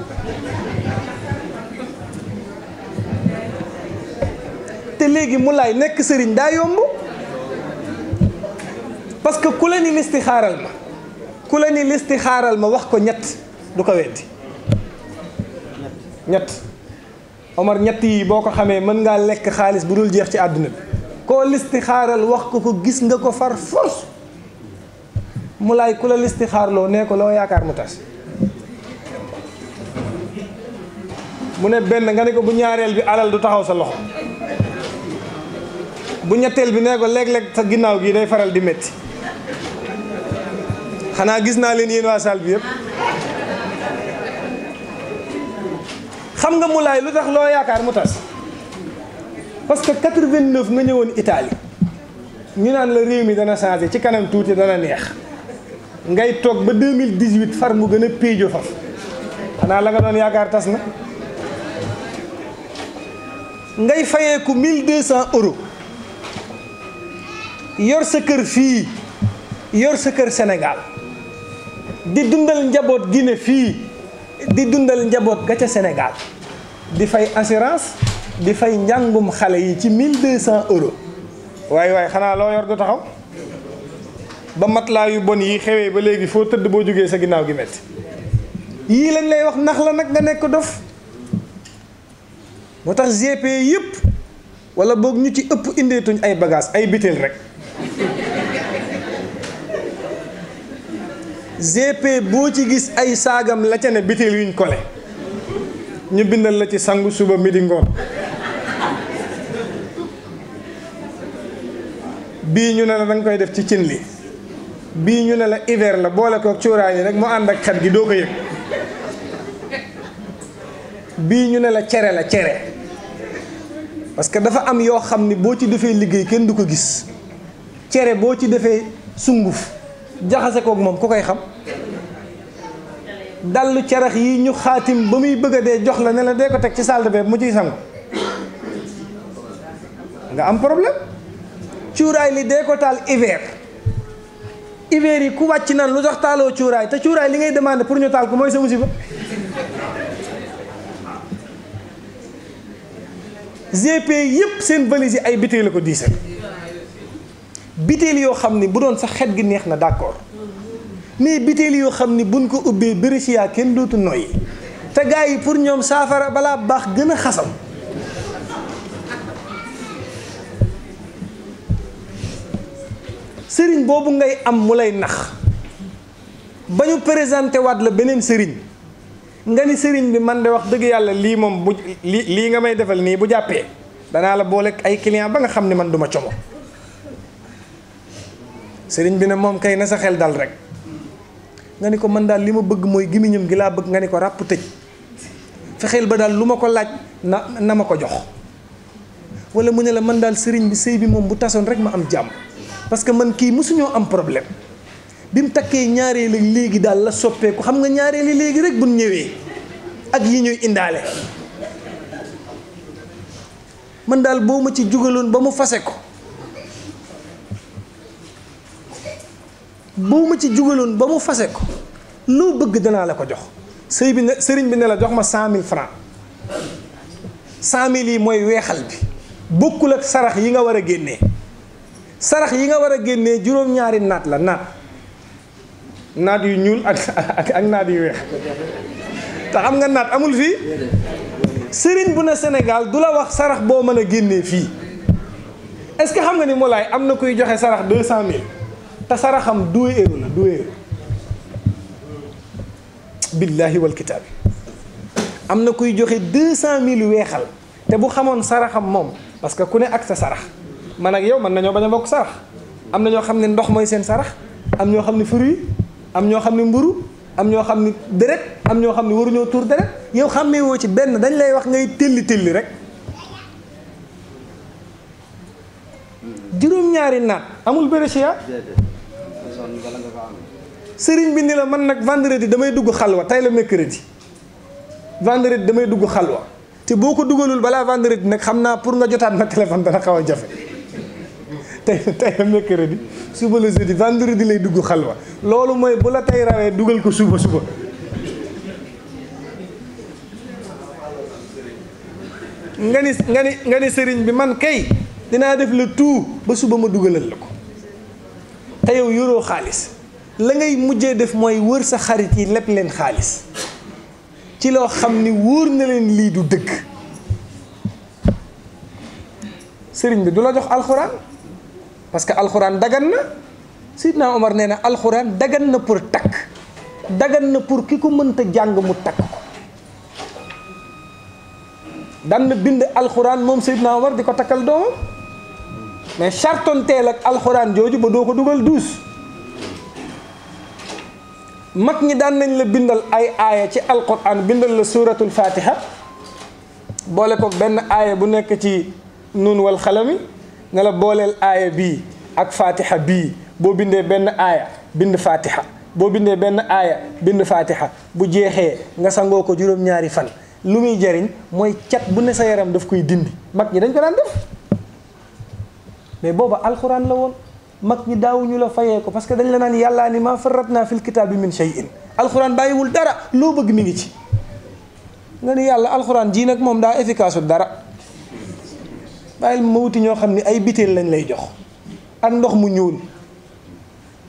Speaker 1: te léegi mu laay nekk sëriñ daa yomb parce que ku la ni listixaaral ma ku la ni listixaaral ma wax ko ñett du ko weddi. ñett Omar ñett yi boo ko xamee mën ngaa lekk xaalis bu dul jeex ci àdduna bi. koo listixaaral wax ko gis nga ko far force mu laay ku la listixaarloo nee ko loo yaakaar mu tas. mu ne benn nga ne ko bu ñaareel bi alal du taxaw sa loxo. bu ñetteel bi nee ko léeg-léeg sa ginnaaw gi day faral di métti. xanaa gis naa leen yéen waa salle bi yëpp. xam nga mu laay lu tax loo yaakaar mu tas. parce que 89 nga ñëwoon Italie ñu naan la réew mi dana changé ci kanam tuuti dana neex ngay toog ba 2018 far mu gën a péejo faf xanaa la nga doon yaakaar tas na. ngay fayeeku 1200 euros yor sa kër fii yor sa kër Sénégal di dundal njaboot Guinée fii di dundal njaboot ga ca Sénégal di fay assurance. di fay njàngum xale yi ci 1200 euros waaye xanaa loo yor du taxaw ba matelas yu bon yi xewee ba léegi foo tëdd boo jógee sa ginnaaw gi metti yii lañ lay wax nax la nag nga nekk dof. moo tax GP yëpp wala boog ñu ci ëpp indeetuñ ay bagages ay bitéel rek. GP boo ci gis ay saagam la ca ne bitéel yuñ kole ñu bindal la ci sangu suba midi ngoon. bii ñu ne la danga koy def ci cin li bii ñu ne la hiver la boole ko cuuraay yi rek mu ànd ak xet gi doo ko yëg. bii ñu ne la cere la cere parce que dafa am yoo xam ni boo ci defee liggéey kenn du ko gis. cere boo ci defee sunguf jaxase kook moom ku koy xam. dallu cerax yi ñu xaatim ba muy bëgg a dee jox la ne la dee ko teg ci salle de bain mu ciy sangu nga am problème. cuuraay li dee ko taal hiver yi ku wàcc naan lu tax taaloo cuuraay te cuuraay li ngay demandé pour ñu taal ko mooy sa musiba. GP yëpp seen valise yi ay bitéel la ko diisal. bitéel yoo xam ni bu doon sax xet gi neex na d'accord mais bitéel yoo xam ni buñ ko ubbee bérisia kenn dootu noyyi te gars yi pour ñoom saafara balaa baax gën a xasam. sëriñ boobu ngay am mu lay nax ba ñu présenté waat la beneen sëriñ nga ni sëriñ bi man de wax dëgg yàlla lii moom bu lii nga may defal nii bu jàppee danaa la boole ay client ba nga xam ne man duma como. sëriñ bi ne moom kay na sa xel dal rek nga ni ko man daal li ma bëgg mooy gimiñam gi laa bëgg nga ni ko ràpp tëj fexeel ba daal lu ma ko laaj na ma ko jox. wala mu ne la man daal sëriñ bi sëy bi moom bu tasoon rek ma am jàmm parce que man kii mësuñoo am problème bi mu takkee ñaareel ak léegi daal la soppeeku xam nga ñaareel yi léegi rek buñ ñëwee ak yi ñuy indaale man daal boo ma ci jugaloon ba mu fase ko loo bëgg danaa la ko jox. sëy bi ne sëriñ bi ne la jox ma 100 000 francs 100 000 yi mooy weexal bi bokkul ak sarax yi nga war a génnee. sarax yi nga war a génnee juróom-ñaari naat la naat naat yu ñuul ak naat yu weex te xam nga naat amul fii sëriñ bu ne Sénégal du la wax sarax boo mën a génnee fii est-ce que xam nga ni Moulay am na kuy joxe sarax 200000 te saraxam 2 euros la 2 euros billahi wal kitaabi am na kuy joxe 200000 weexal te bu xamoon saraxam moom parce que ku ne ak sa sarax man ak yow mën nañoo bañ a bokk sarax am na ñoo xam ne ndox mooy seen sarax am ñoo xam ne fruit am ñoo xam ne mburu am ñoo xam ne deret am ñoo xam ne waruñoo tuur deret yow xàmmee woo ci benn dañ lay wax ngay telli rek juróom-ñaari naat amul béréchia sëriñ bi ni la man nag vendredi damay dugg xalwa tey la mercredi vendredi damay dugg xalwa te boo ko dugalul balaa vendredi nag xam naa pour nga jotaat ma téléphone dana xaw a jafe tey la mercredi suba la jeudi vendredi lay dugg xalwa loolu mooy bu la tey rawee dugal ko suba nga ni sëriñ bi man kay dinaa def le tout ba suba ma dugalal la ko te yow yoroo xaalis la ngay mujjee def mooy wër sa xarit yi lépp leen xaalis ci loo xam ni wóor na leen lii du dëgg sëriñ bi du la jox alxuraan parce que alxuraan dagan na Sidna Omar nee na alxuraan dagan na pour takk dagan na pour ki ko mënta jàng mu takk ko daan na bind alxuraan moom Sidna Omar di ko takkal doomam mais chartonteel ak alxuraan jooju ba doo ko dugal duus mag ñi daan nañ la bindal ay aaya ci alxuraan bindal la suuratul fatiha boole ko benn aaya bu nekk ci nun wal xalami ne la booleel aaya bii ak fatiha bii boo bindee benn aaya bind fatiha boo bindee benn aaya bind fatiha bu jeexee nga sangoo ko juróom-ñaari fan lu muy jariñ mooy cat bu ne sa yaram daf koy dindi mag ñi dañ ko daan def mais booba alxuraan la woon mag ñi daawuñu la fayee ko parce que dañ la naan yàllaa ni maa farratna fil kitaabi min shay'in alxuraan bàyyiwul dara loo bëgg mi ngi ci nga ni yàlla alxuraan ji nag moom daa efficace dara bàyyil ma wuti ñoo xam ne ay bitéel lañ lay jox ak ndox mu ñuul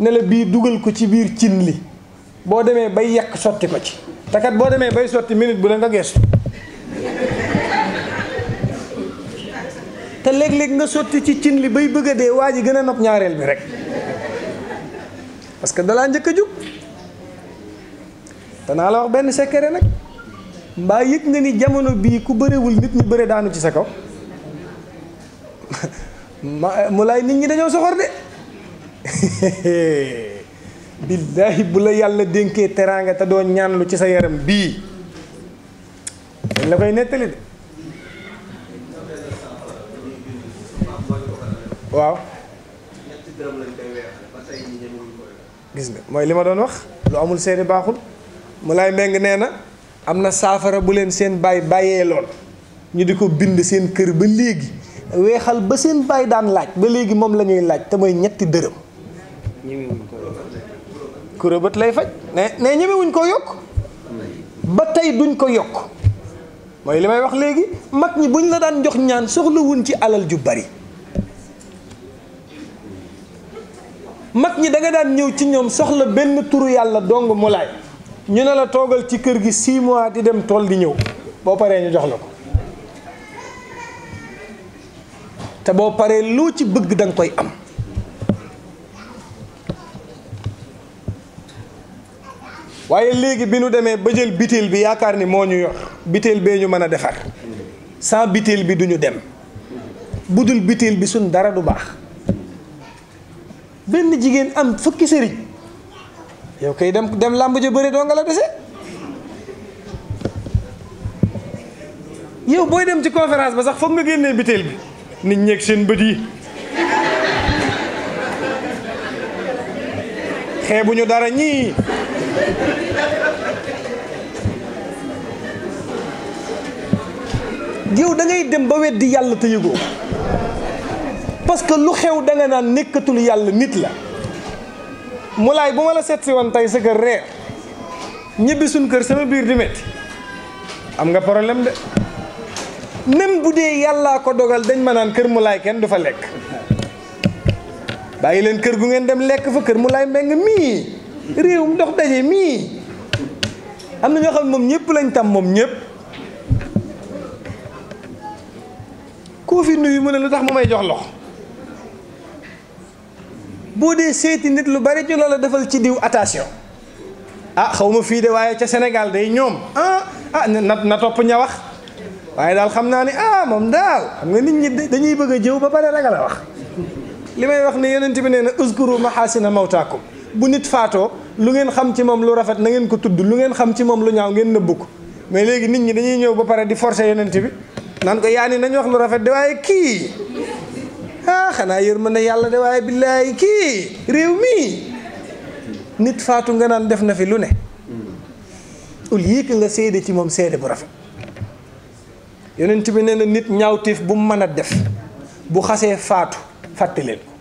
Speaker 1: ne la bii dugal ko ci biir cin li boo demee bay yàq sotti ko ci te kat boo demee bay sotti minute bu ne nga geestu te léeg-léeg nga sotti ci cin li bay bëgg a dee waa ji gën a nopp ñaareel bi rek parce que dalaa njëkk a jug danaa la wax benn secret nag mbaa yëg nga ni jamono bii ku bërewul nit ñi bëre daanu ci sa kaw mu lay nit ñi dañoo soxor de billaahi bu la yàlla dénkee teraanga te doo ñaanlu ci sa yaram bii dañ la koy nettali de waaw gis nga mooy li ma doon wax lu amul seeni baaxul mu lay mbeng nee na am na saafara bu leen seen baay bàyyee lool ñu di ko bind seen kër ba léegi weexal ba seen baay daan laaj ba léegi moom la ñuy laaj te mooy ñetti dërëm kurobët lay faj ne ñemewuñ ko yokk ba tey duñ ko yokk mooy li may wax léegi mag ñi buñ la daan jox ñaan soxlawuñ ci alal ju bari mag ñi da nga daan ñëw ci ñoom soxla benn turu yàlla dong mu laay ñu ne la toogal ci kër gi 6 mois di dem tool di ñëw boo paree ñu jox la ko te boo paree loo ci bëgg da nga koy am waaye léegi bi nu demee ba jël bitéel bi yaakaar ni moo ñu yor bitéel bee ñu mën a defar sans bitéel bi duñu dem budul bitéel bi suñ dara du baax benn jigéen am fukki sëriñ yow kay dem làmb ja bëre doo nga la dese yow booy dem ci conférence ba sax foog nga génnee bitéel bi nit ñeeg seen bët yi xeebuñu dara ñii yow da ngay dem ba weddi yàlla te yëgoo parce que lu xew da nga naan nekkatul yàlla nit la mu laay bu ma la seet si woon tey sa kër reer ñibbi suñ kër sama biir di metti am nga problème de même bu dee yàllaa ko dogal dañ ma naan kër mu laay kenn du fa lekk bàyyi leen kër gu ngeen dem lekk fa kër mu laay mbeng mii réewum dox daje mii am na ñoo xam ne moom ñëpp lañ tam moom ñëpp koo fi nuyu mu ne lu tax mu may jox loxo boo dee seeti nit lu bari ci loola defal ci diw attention xaw ma fii de waaye ca Sénégal day ñoom na topp ña wax waaye daal xam naa ni moom daal xam nga nit ñi dañuy bëgg a jëw ba pare ragal a wax li may wax ne yonent bi nee na uskuru mahasina mawtaakum bu nit faatoo lu ngeen xam ci moom lu rafet na ngeen ko tudd lu ngeen xam ci moom lu ñaaw ngeen nëbbu ko mais léegi nit ñi dañuy ñëw ba pare di forcer yonent bi naan ko yaa ni nañ wax lu rafet de waaye kii xanaa yërmande yàlla de waaye billaay kii réew mii nit faatu nga naan def na fi lu ne ul yéeg nga seede ci moom seede bu rafet yonent bi nee na nit ñaawteef bu mu mën a def bu xasee faatu fàtte leen ko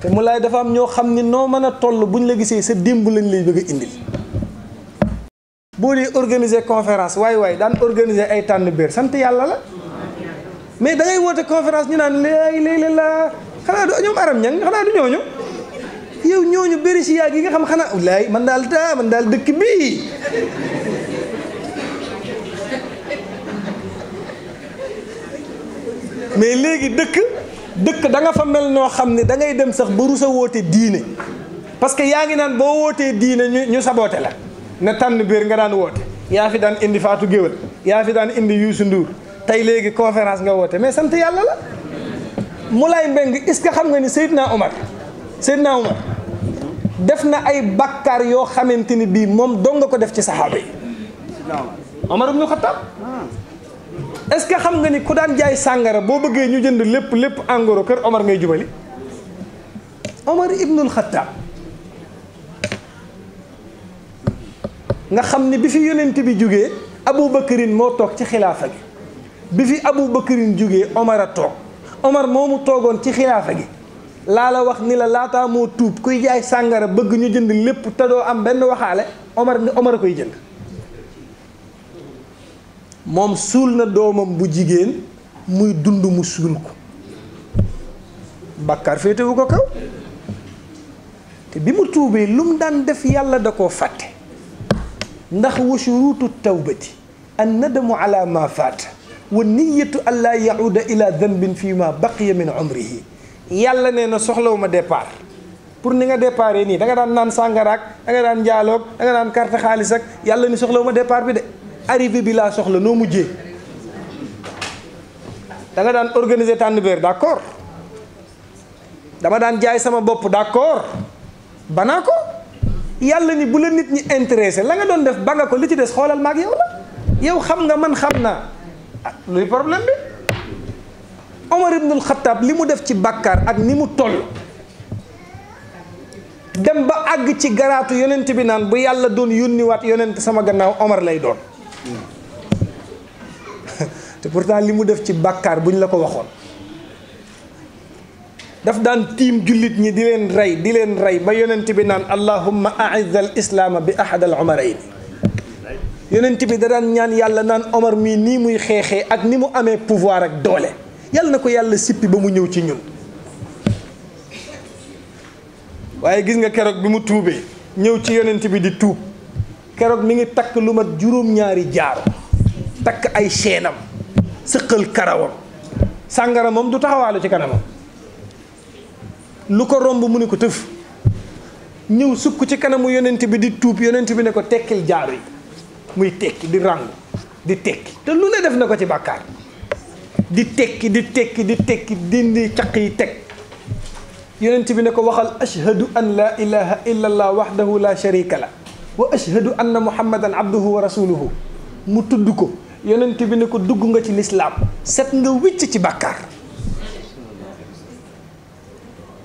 Speaker 1: te mu laay dafa am ñoo xam ni noo mën a toll buñ la gisee sa démb lañ lay bëgg a indil boo dee organiser conférence waay daan organiser ay tànn béer sant yàlla la mais da ngay woote conférence ñu naan léegi la xanaa du ñoom aram ñang xanaa du ñooñu yow ñooñu bëri si yaag yi nga xam xanaa laay man daal dëkk bii mais léegi dëkk da nga fa mel noo xam ne da ngay dem sax ba rusa woote diine parce que yaa ngi naan boo wootee diine ñu saboote la ne tànn biir nga daan woote yaa fi daan indi Fatou Géwël yaa fi daan indi Youssou Ndour tey léegi conférence nga woote mais sant yàlla la Moulay Mbeng est-ce que xam nga ni Seydina Omar def na ay bakkaar yoo xamante ni bii moom dong nga ko def ci saxaaba yi Omar ibnul Xattaab est-ce que xam nga ni ku daan jaay sàngara boo bëggee ñu jënd lépp en gros kër Omar ngay jubali Omar ibnul Xattaab nga xam ni bi fi yonent bi jógee Abu Bakrin moo toog ci xilaafa gi bi fi Abu Bakrin jógee Omar a toog Omar moomu toogoon ci xilaafa gi laa la wax ni la laataa moo tuub kuy jaay sàngara bëgg ñu jënd lépp te doo am benn waxaale Omar a koy jënd moom suul na doomam bu jigéen muy dund mu suul ko bàkkaar féetewu ko kaw te bi mu tuubee lu mu daan def yàlla da koo fàtte ndax wa shuruutu tawbati an nadamu ala ma faata wa niyatu an laa yacuuda ila danbin fi ma baqiya min umrihi yàlla nee na soxlawu ma départ pour ni nga déparé nii da nga daan naan sàngaraak da nga daan njaaloog da nga daan carte xaalis ak yàlla ni soxlawu ma départ bi de arrivé bi laa soxla noo mujjee da nga daan organiser tànn beer d'accord dama daan jaay sama bopp d'accord banaa ko yàlla ni bu la nit ñi intéressé la nga doon def ba nga ko li ci des xoolal maag yow la yow xam nga man xam naa luy problème bi Omar ibnul Xattaab li mu def ci bàkkaar ak ni mu toll dem ba àgg ci garaatu yonent bi naan bu yàlla doon yónniwaat yonent sama gannaaw Omar lay doon te pourtant li mu def ci bàkkaar buñ la ko waxoon daf daan tiim jullit ñi di leen rey ba yonent bi naan allahumma a'izz al islaama bi ahad al umarayni yonent bi da daan ñaan yàlla naan Omar mii nii muy xeexee ak ni mu amee pouvoir ak doole yàlla na ko yàlla sippi ba mu ñëw ci ñun waaye gis nga keroog bi mu tuubee ñëw ci yonent bi di tuub keroog mi ngi takk lu mat juróom-ñaari jaaro takk ay chaînam sëqal karawam sàngara moom du taxawaalu ci kanamam lu ko romb mu ne ko tëf ñëw sukk ci kanamu yonent bi di tuub yonent bi ne ko tekkil jaaro yi muy tekki di ràngu di tekki te lu ne def na ko ci bàkkaar di tekki dindi caq yi teg yonent bi ne ko waxal ashhadu an la ilaha illa allah wahdahu la sharika la wa ashhadu anna muhammadan abduhu wa rasuluhu mu tudd ko yonent bi ne ko dugg nga ci lislaam set nga wicc ci bàkkaar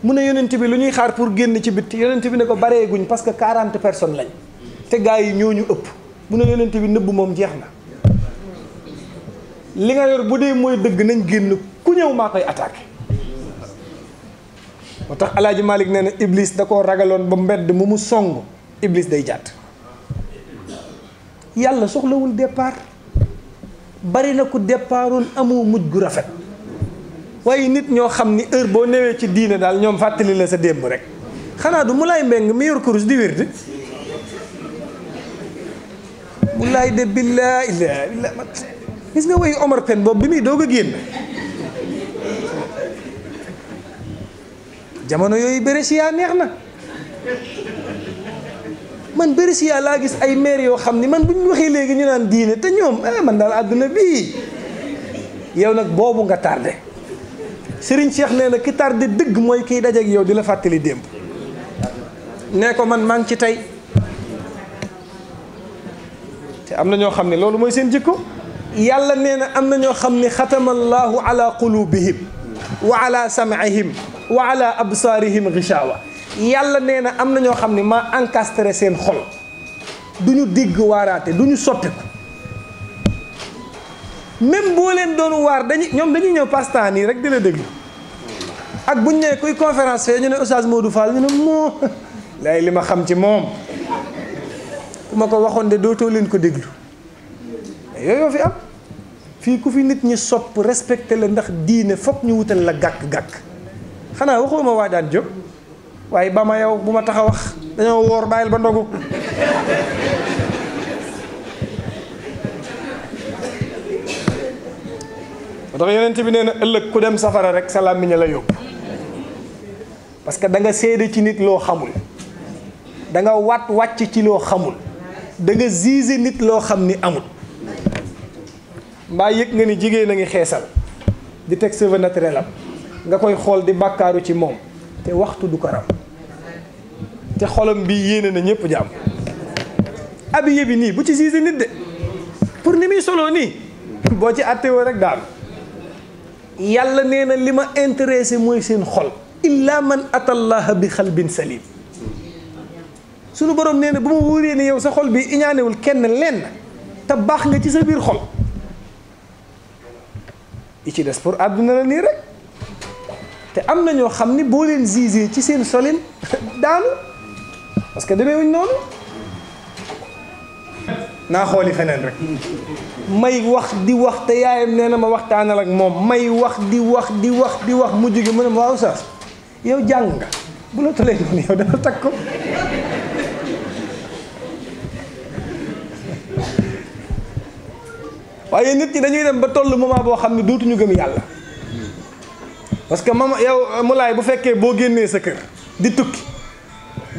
Speaker 1: mu ne yonent bi lu ñuy xaar pour génn ci bitti yonent bi ne ko bareeguñ parce que 40 personnes lañ te gaa yi ñooñu ëpp mu ne yonent bi nëbb moom jeex na li nga yor bu dee mooy dëgg nañ génn ku ñëw maa koy attaqué moo tax alaaji Malik nee na iblis da koo ragaloon ba mbedd mu song iblis day jàtt yàlla soxlawul départ bari na ku départoon amoo mujj gu rafet waaye nit ñoo xam ni heure boo newee ci diine daal ñoom fàttali la sa démb rek xanaa du Moulay Mbeng mi yor kurus di wérdi Moulay de billaa illa gis nga woy Omar Pène boobu bi muy doog a génn jamono yooyu Brescia neex na man Brescia laa gis ay maire yoo xam ni man bu ñu waxee léegi ñu naan diine te ñoom man daal àdduna bii yow nag boobu nga tardé Serigne Cheikh nee na ki tardé dëgg mooy kiy dajeek yow di la fàttali démb nee ko man maa ngi ci tey te am na ñoo xam ne loolu mooy seen jikko yàlla nee na am na ñoo xam ne xatama allahu ala qulubihim wa ala sam'ihim wa ala absaarihim gishawa yàlla nee na am na ñoo xam ne maa encastré seen xol du ñu dégg waaraate du ñu soppiku même boo leen doon waar ñoom dañuy ñëw pastaan yi rek di la déglu ak buñ ne kuy conférence fee ñu ne Oustaz Modou Fall ñu ne moo lay li ma xam ci moom ku ma ko waxoon de dootoo leen ko déglu yooyu fi am fii ku fi nit ñi sopp respecté la ndax diine fokk ñu wutal la gàkk-gàkk xanaa waxoo ma waajaan jóg waaye ba ma yow bu ma tax a wax dañoo woor bàyyil ba ndogu moo tax yonent bi nee na ëllëg ku dem safara rek sa làmmiñ la yóbbu parce que da nga seede ci nit loo xamul da nga wàcc ci loo xamul da nga juger nit loo xam ni amul mbaa yëg nga ni jigéen a ngi xeesal di teg cheveux naturel am nga koy xool di bàkkaaru ci moom te waxtu du ko ram te xolam bi yéene na ñëpp jàmm habillé bi nii bu ci juger nit de pour ni muy soloo nii boo ci àttewoo rek daal yàlla nee na li ma intéressé mooy seen xol illa man atallaha bi xalbin salim sunu borom nee na bu ma wóoree ne yow sa xol bi iñaanewul kenn lenn te baax nga ci sa biir xol yi ci des pour àdduna la nii rek te am na ñoo xam ni boo leen gisee ci seen solin daanu parce que demeewuñ noonu naa xooli feneen rek may wax di wax te yaayam nee na ma waxtaanal ak moom may wax di wax mujj gi mu ne ma waaw saas yow jàng nga bu la tolee noonu yow dafa takk ko waaye nit ñi dañuy dem ba toll moment boo xam ne dootuñu gëm yàlla parce que mama yow Moulay bu fekkee boo génnee sa kër di tukki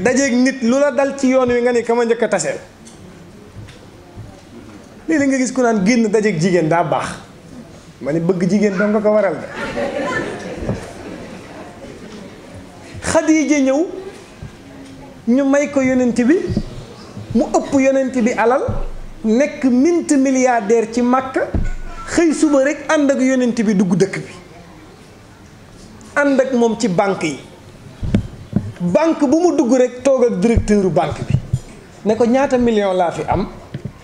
Speaker 1: dajeeg nit lu la dal ci yoon wi nga ni ka ma njëkk a taseel léeg-léeg nga gis ku naan génn dajeeg jigéen daa baax ma ne bëgg jigéen dong nga ko waral de Xadiija ñëw ñu may ko yonent bi mu ëpp yonent bi alal nekk multimilliardaire ci Makka xëy suba rek ànd ak yonent bi dugg dëkk bi ànd ak moom ci banque yi banque bu mu dugg rek toog ak directeuru banque bi ne ko ñaata million laa fi am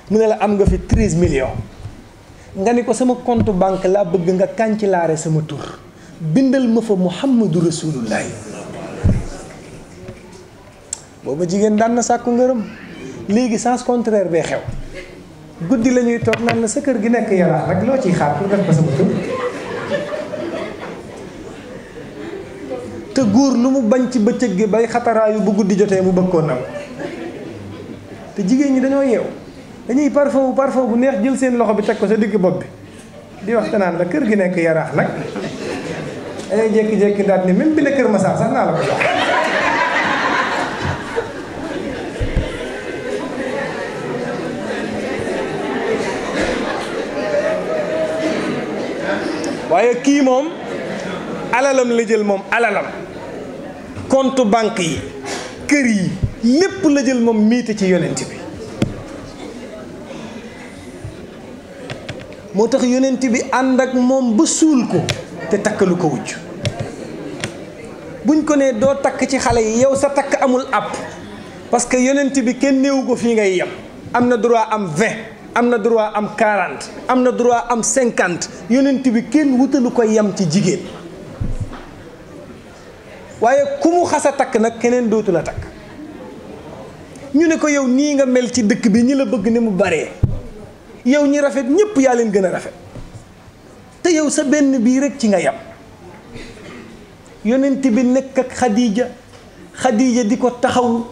Speaker 1: mu ne la am nga fi 13 millions nga ni ko sama compte banque laa bëgg nga cancelaare sama tur bindal ma fa Muhammadu Rasulullahi booba jigéen daan na sàkku ngërëm léegi sens contraire bee xew guddi la ñuy toog naan la sa kër gi nekk Yaraax rek loo ciy xaar pour def ba sama tur te góor lu mu bañ ci bëccëg gi bay xataraayu bu guddi jotee mu bëgg koo nam te jigéen ñi dañoo yeew dañuy parfum bu neex jël seen loxo bi teg ko sa digg bopp bi di wax te naan la kër gi nekk Yaraax nag dangay jékki-jékki daal ni même bi ne Kër Massar sax naa la ko jox waaye kii moom alalam la jël moom alalam compte banque yi kër yi lépp la jël moom miite ci yonent bi moo tax yonent bi ànd ak moom ba suul ko te takkalu ko wujj buñ ko nee doo takk ci xale yi yow sa takk amul àpp parce que yonent bi kenn néewu ko fii ngay yem am na droit am 20 am na droit am 40 am na droit am 50 yonent bi kenn wutalu ko yem ci jigéen waaye ku mu xas a takk nag keneen dootu la takk ñu ne ko yow nii nga mel ci dëkk bi ñi la bëgg ni mu baree yow ñi rafet ñépp yaa leen gën a rafet te yow sa benn bii rek ci nga yem yonent bi nekk ak Xadiija Xadiija di ko taxaw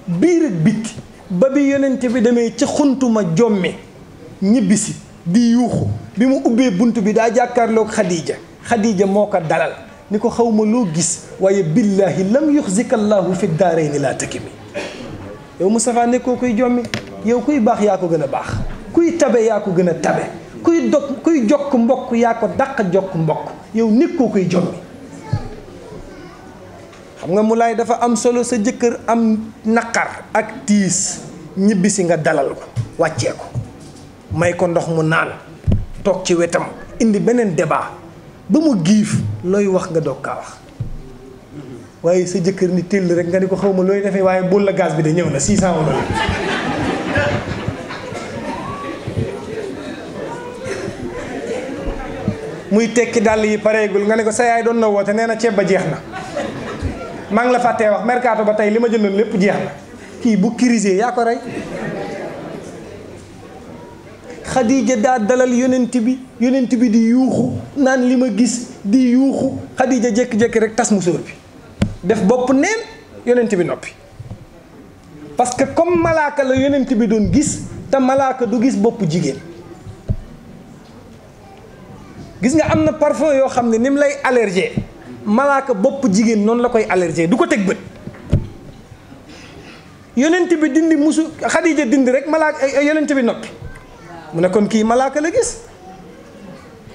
Speaker 1: biir ak bitti ba bi yonent bi demee ca xuntuma jomme ñibbisi di yuuxu bi mu ubbee bunt bi daa jàkkaarloog Xadiija moo ko dalal ni ko xaw ma loo gis waaye billaahi lam yuxzika llaahu fi daarayni laa takimi yow Moustapha nekkoo kuy jommi yow kuy baax yaa ko gën a baax kuy tabe yaa ko gën a tabe kuy jokk mbokk yaa ko dàq jokk mbokk yow nekkoo kuy jommi xam nga Moulay dafa am solo sa jëkkër am naqar ak tiis ñibbisi nga dalal ko wàccee ko may ko ndox mu naan toog ci wetam indi beneen débat ba mu giif looy wax nga doog kaa wax waaye sa jëkkër ni tëll rek nga ni ko xaw ma looy defee waaye bul la gaz bi de ñëw na 600 wala muy tekki dàll yi pareegul nga ne ko sa yaay doon na woote nee na ceeb ba jeex na maa ngi la fàttee wax mercato ba tey li ma jëndoon lépp jeex na kii bu crisé yaa ko rey Xadiija daa dalal yonent bi di yuuxu naan li ma gis di yuuxu Xadiija jékki-jékki rek tas musóor bi def bopp neen yonent bi noppi parce que comme malaaka la yonent bi doon gis te malaaka du gis bopp jigéen gis nga am na parfum yoo xam ne ni mu lay allergé malaaka bopp jigéen noonu la koy allergé du ko teg bët yonent bi dindi musu Xadiija dindi rek malaaka yonent bi noppi mu ne kon kii malaaka la gis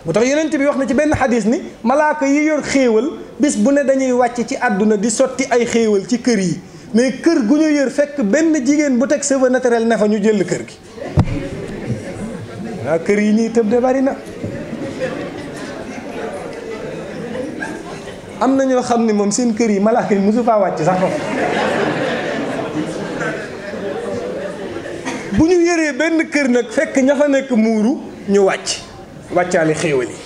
Speaker 1: mu tax yonent bi wax na ci benn xadis ni malaaka yi yor xéewal bis bu ne dañuy wàcc ci àdduna di sotti ay xéewal ci kër yi mais kër gu ñu yor fekk benn jigéen bu teg cheveux naturel ne fa ñu jël kër gi waaw kër yi ñuy tëb de bari na am na ñoo xam ne moom seen kër yi malaaka yi mosu faa wàcc sax foofu bu ñu yëree benn kër nag fekk ña fa nekk muuru ñu wàccaali xéewal yi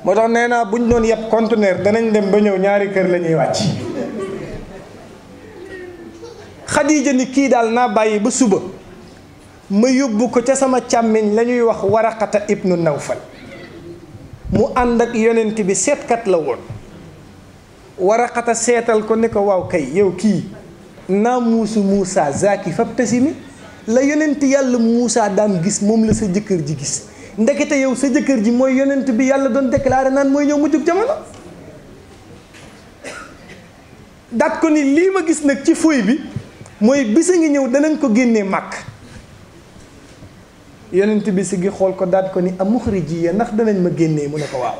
Speaker 1: moo tax nee naa bu ñu doon yeb conteneur danañ dem ba ñëw ñaari kër la ñuy wàcc Xadiija ni kii daal naa bàyyi ba suba ma yóbbu ko ca sama càmmiñ la ñuy wax Waraqata ibnu Nawfal mu ànd ak yonent bi seetkat la woon Waraqata seetal ko ne ko waaw kay yow kii naamuusu Muusa zaaki fab tasimi la yonent yàlla Muusa daan gis moom la sa jëkkër ji gis ndekete yow sa jëkkër ji mooy yonent bi yàlla doon déclaré naan mooy ñëw mujjug jamono daat ko ni lii ma gis nag ci fuy bi mooy bisa ngi ñëw danañ ko génnee màkk yonent bi si gi xool ko daat ko ni am muxrijiya ndax danañ ma génnee mu ne ko waaw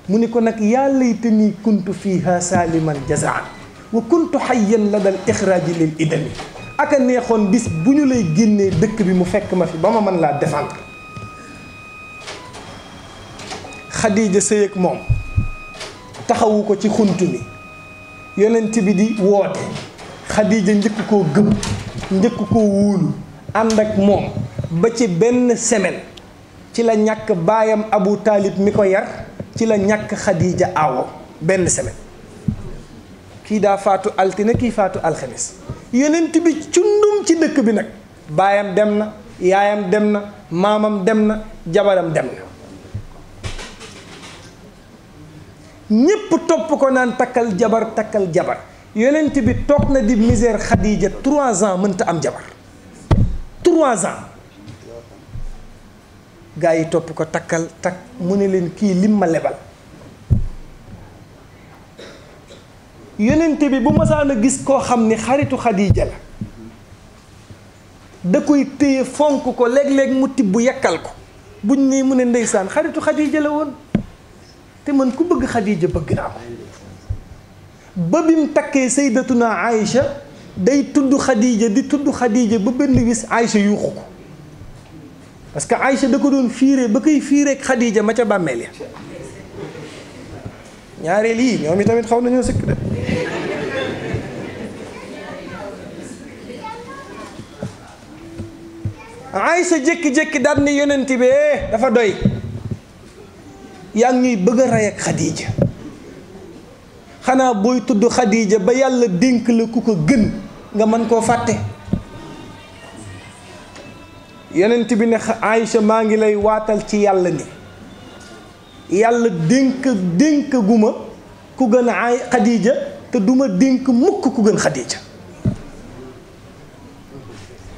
Speaker 1: mu ni ko nag yaa laytanii kuntu fiiha saaliman jazaan wa kuntu hayyan ladal ixraaji lil idami aka neexoon bis bu ñu lay génnee dëkk bi mu fekk ma fi ba ma mën laa défendre Xadiija sëy ak moom taxawu ko ci xunt mi yonent bi di woote Xadiija njëkk koo gëm njëkk koo wóolu ànd ak moom ba ci benn semaine ci la ñàkk baayam Abu Taalib mi ko yar ci la ñàkk Xadiija awo benn semaine kii daa faatu altine kii faatu alxames yonent bi cundum ci dëkk bi nag baayam dem na yaayam dem na maamam dem na jabaram dem na ñépp topp ko naan takkal jabar yonent bi toog na di misère Xadiija 3 ans mënta am jabar 3 ans gaa yi topp ko takkal mu ne leen kii lim ma lebal yonent bi bu masaan a gis koo xam ni xaritu Xadiija la da koy téye fonk ko léeg-léeg mu tibb yakkal ko buñ nii mu ne ndeysaan xaritu Xadiija la woon te man ku bëgg Xadiija bëgg naa ko ba bim takkee sayyidatuna Aïcha day tudd Xadiija di tudd Xadiija ba benn bis Aïcha yuuxu ko parce que Aïcha da ko doon fiire ba koy fiireek Xadiija ma ca bàmmeel ya ñaareel yi ñoom itamit xaw nañoo sëkk de Aïcha jékki-jékki daal ni yonent bi dafa doy yaa ngi ñuy bëgg a rey ak Xadiija xanaa booy tudd Xadiija ba yàlla dénk la ku ko gën nga mën koo fàtte yonent bi ne Aïcha maa ngi lay waatal ci yàlla ni yàlla dénk guma ku gën a Xadiija te duma dénk mukk ku gën Xadija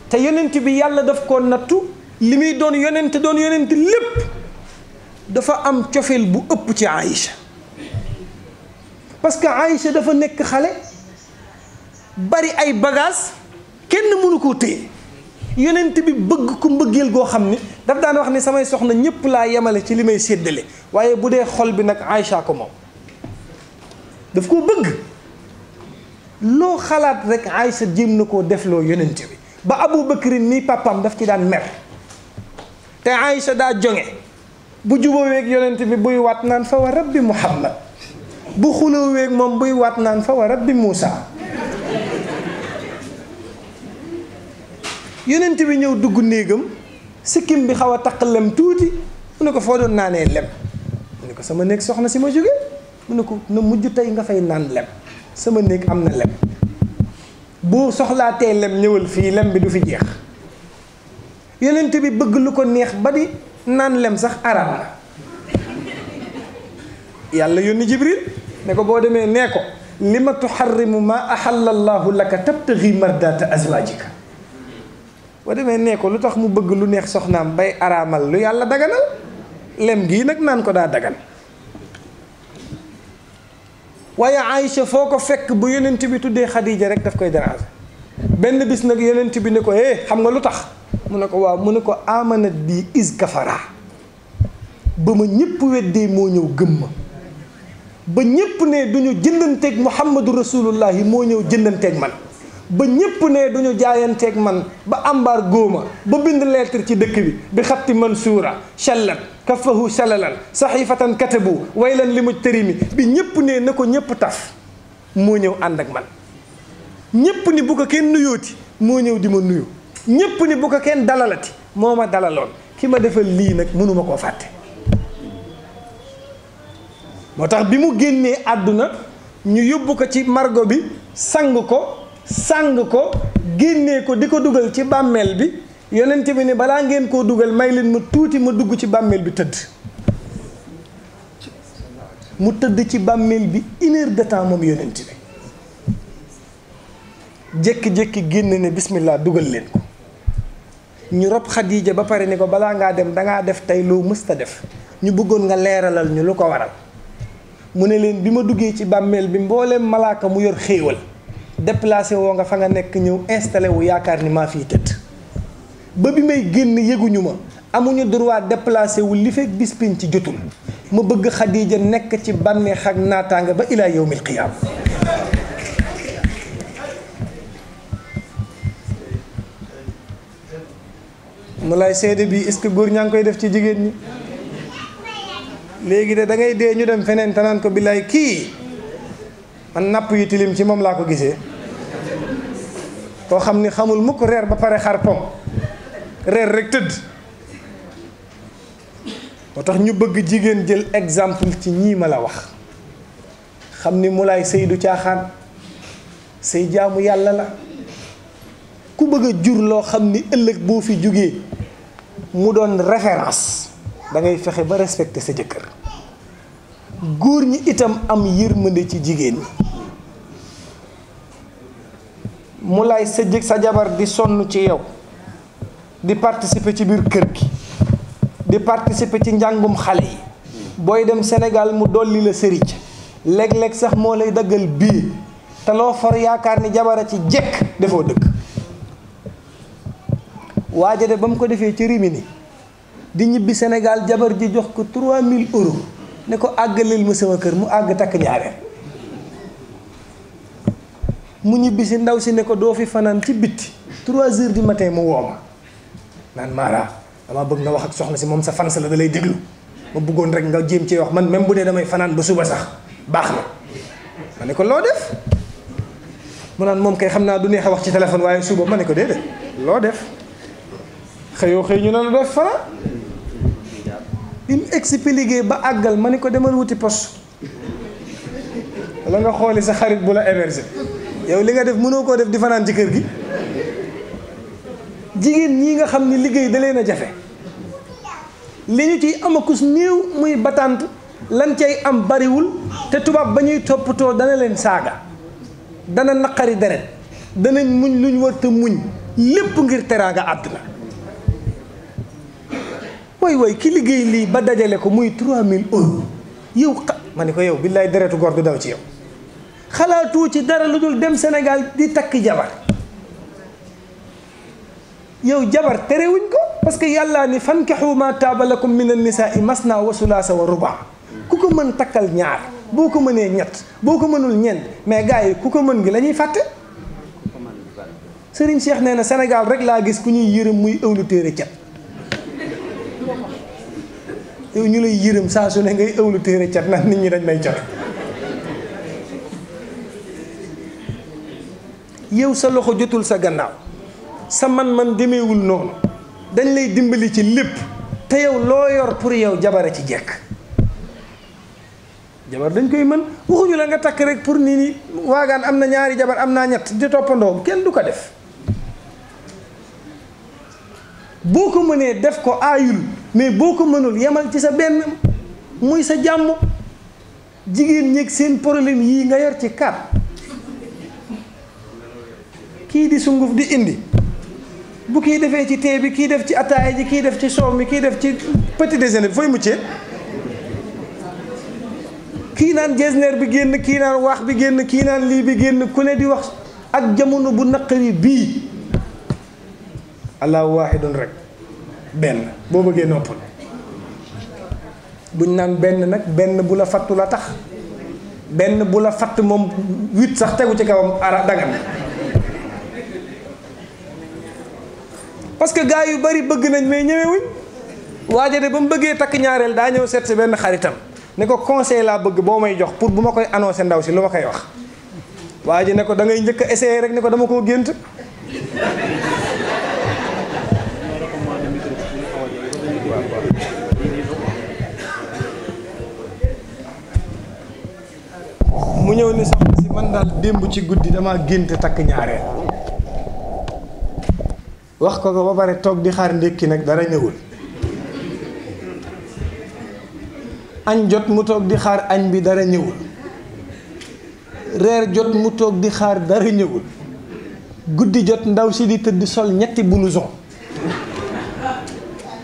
Speaker 1: te yonent bi yàlla daf ko nattu li muy doon yonent lépp dafa am cofeel bu ëpp ci Aïcha parce que Aïcha dafa nekk xale bari ay bagages kenn mënu koo téye yonent bi bëgg ko mbëggeel goo xam ni daf daan wax ni samay soxna ñëpp laa yemale ci li may séddale waaye bu dee xol bi nag Aïcha ko moom daf koo bëgg loo xalaat rek Aïcha jéem na koo defloo yonent bi ba Abu Bakrin mii papaam daf ci daan mer te Aïcha daa jonge bu jubóoweeg yonent bi buy waat naan fa wa rabbi Muhammad bu xulóoweeg moom buy waat naan fa wa rabbi Moussa yonent bi ñëw dugg néegam sikkim bi xaw a taq lem tuuti mu ne ko foo doon naanee lem mu ne ko sama néeg soxna si ma jóge mu ne ko na mujj tey nga fay naan lem sama néeg am na lem boo soxlaatee lem ñëwal fii lem bi du fi jeex yonent bi bëgg lu ko neex ba di naan lem sax araam na yàlla yónni Jibril ne ko boo demee nee ko lima tuharrimu ma ahalla allahu laka tabtaghi mardata azwajika boo demee nee ko lu tax mu bëgg lu neex soxnaam bay araamal lu yàlla daganal lem gii nag naan ko daa dagan waaye Aïcha foo ko fekk bu yonent bi tuddee Xadija rek daf koy déranger benn bis nag yonent bi ne ko xam nga lu tax mu ne ko waaw mu ne ko amanat bi is kafara ba ma ñëpp weddee moo ñëw gëm ma ba ñëpp ne duñu jëndanteeg Muhammadu Rasulullahi moo ñëw jëndanteeg man ba ñëpp ne duñu jaayanteeg man ba ambar góoma ba bind lettre ci dëkk bi xatti mansuura shallat kafahu shalalan saxifatan katabu waylan li mujtarimi bi ñëpp ne na ko ñëpp taf moo ñëw ànd ak man ñëpp ni bu ko kenn nuyooti moo ñëw di ma nuyu ñëpp ni bu ko kenn dalalati moo ma dalaloon ki ma defal lii nag mënuma koo fàtte moo tax bi mu génnee àdduna ñu yóbbu ko ci margo bi sang ko génnee ko di ko dugal ci bàmmeel bi yonent bi ne balaa ngeen koo dugal may leen ma tuuti ma dugg ci bàmmeel bi tëdd mu tëdd ci bàmmeel bi 1 heure de temps moom yonent bi jékki-jékki génn ne bismillah dugal leen ko ñu rob Xadija ba pare ni ko balaa ngaa dem dangaa def tey loo mësta def ñu bëggoon nga leeralal ñu lu ko waral mu ne leen bi ma duggee ci bàmmeel bi mbooleem malaaka mu yor xéewal déplacé woo nga fa nga nekk ñëw installé wu yaakaar ni maa fii tëdd ba bi may génn yëguñu ma amuñu droit déplacé wu li fekk bis piñ ci jotul ma bëgg Xadija nekk ci bànneex ak naataanga ba ilaa yawmil qiyaam mu lay seede bi est-ce que góor ñaa ngi koy def ci jigéen ñi léegi de da ngay dee ñu dem feneen te naan ko billaay kii man napp yi tilim ci moom laa ko gisee koo xam ni xamul mukk reer ba pare xar pom reer rek tëdd moo tax ñu bëgg jigéen jël exemple ci ñii ma la wax xam ni mu lay sëy du caaxaan sëy jaamu yàlla la ku bëgg a jur loo xam ni ëllëg boo fi jógee mu doon référence da ngay fexe ba respecter sa jëkkër góor ñi itam am yërmande ci jigéen ñi mu lay sa jabar di sonn ci yow di participer ci biir kër gi di participer ci njàngum xale yi booy dem Sénégal mu dolli la sëriñ léeg-léeg sax moo lay daggal bii te loo for yaakaar ni jabara ci jekk defoo dëgg waaja de ba mu ko defee ci Rimini di ñibbi Sénégal jabar ji jox ko 3000 euros ne ko àggaleel ma sama kër mu àgg takk ñaareel mu ñibbi si ndaw si ne ko doo fi fanaan ci bitti 3 heures du matin mu woo ma naan Mara dama bëgg nga wax ak soxna si moom sa fans la da lay déglu ma bëggoon rek nga jéem cee wax man même bu dee damay fanaan ba suba sax baax na ma ne ko loo def mu naan moom kay xam naa du neex a wax ci téléphone waaye suba ma ne ko déedéet loo def xëyoo xëy ñu ne la doo fi fanaan bi mu expliqué ba àggal ma ne ko demal wuti poste wala nga xooli sa xarit bu la héberger yow li nga def mënoo koo def di fanaan ci kër gi jigéen ñi nga xam ni liggéey da leen a jafe li ñu ciy amakus néew muy batante lan cay am bariwul te tubaab ba ñuy toppatoo dana leen saaga dana naqari deret danañ muñ luñ war te muñ lépp ngir teraanga àdduna way ki liggéey lii ba dajale ko muy 3000 euros yow ma ne ko yow billaay deretu góor du daw ci yow xalaatoo ci dara lu dul dem Sénégal di takk jabar yow jabar terewuñ ko parce que yàlla ni fankihu ma taaba lakum min an-nisaa masna wa sulaasa wa ruba ku ko mën takkal ñaar boo ko mënee ñett boo ko mënul ñeent mais gars yi ku ko mën gi la ñuy fàtte Serigne Cheikh nee na Sénégal rek laa gis ku ñuy yërëm muy ëwlu téere cat yow ñu lay yërëm saa su ne ngay ëwlu téere cat naan nit ñi dañ may cat yow sa loxo jotul sa gannaaw sa man-man demeewul noonu dañ lay dimbali ci lépp te yow loo yor pour yow jabara ci jekk jabar dañ koy mën waxuñu la nga takk rek pour nii ni waagaan am na ñaari jabar am naa ñett di toppandoo kenn du ko def boo ko mënee def ko aayul mais boo ko mënul yemal ci sa benn muy sa jàmm jigéen ñeeg seen problème yii nga yor ci kat kii di sunguf di indi bu kii defee ci tee bi kii def ci ataaya ji kii def ci soow mi kii def ci petit déjeuner bi fooy muccee kii naan jesner bi génn kii naan wax bi génn kii naan lii bi génn ku ne di wax ak jamono bu naqari bii allahu waahidun rek benn boo bëggee noppal buñ naan benn nag benn bu la fattu la tax benn bu la fatt moom 8 sax tegu ci kawam ara dagan parce que gars yu bari bëgg nañ mais ñëwewuñ waaja de ba mu bëggee takk ñaareel daa ñëw seet si benn xaritam ne ko conseil laa bëgg boo may jox pour bu ma koy annoncé ndaw si lu ma koy wax waa ji ne ko da ngay njëkk a essayé rek ne ko dama koo gént mu ñëw ni soxna si man daal démb ci guddi dama gént takk ñaareel wax ko ba pare toog di xaar ndékki nag dara ñëwul añ jot mu toog di xaar añ bi dara ñëwul reer jot mu toog di xaar dara ñëwul guddi jot ndaw si di tëdd sol ñetti blouson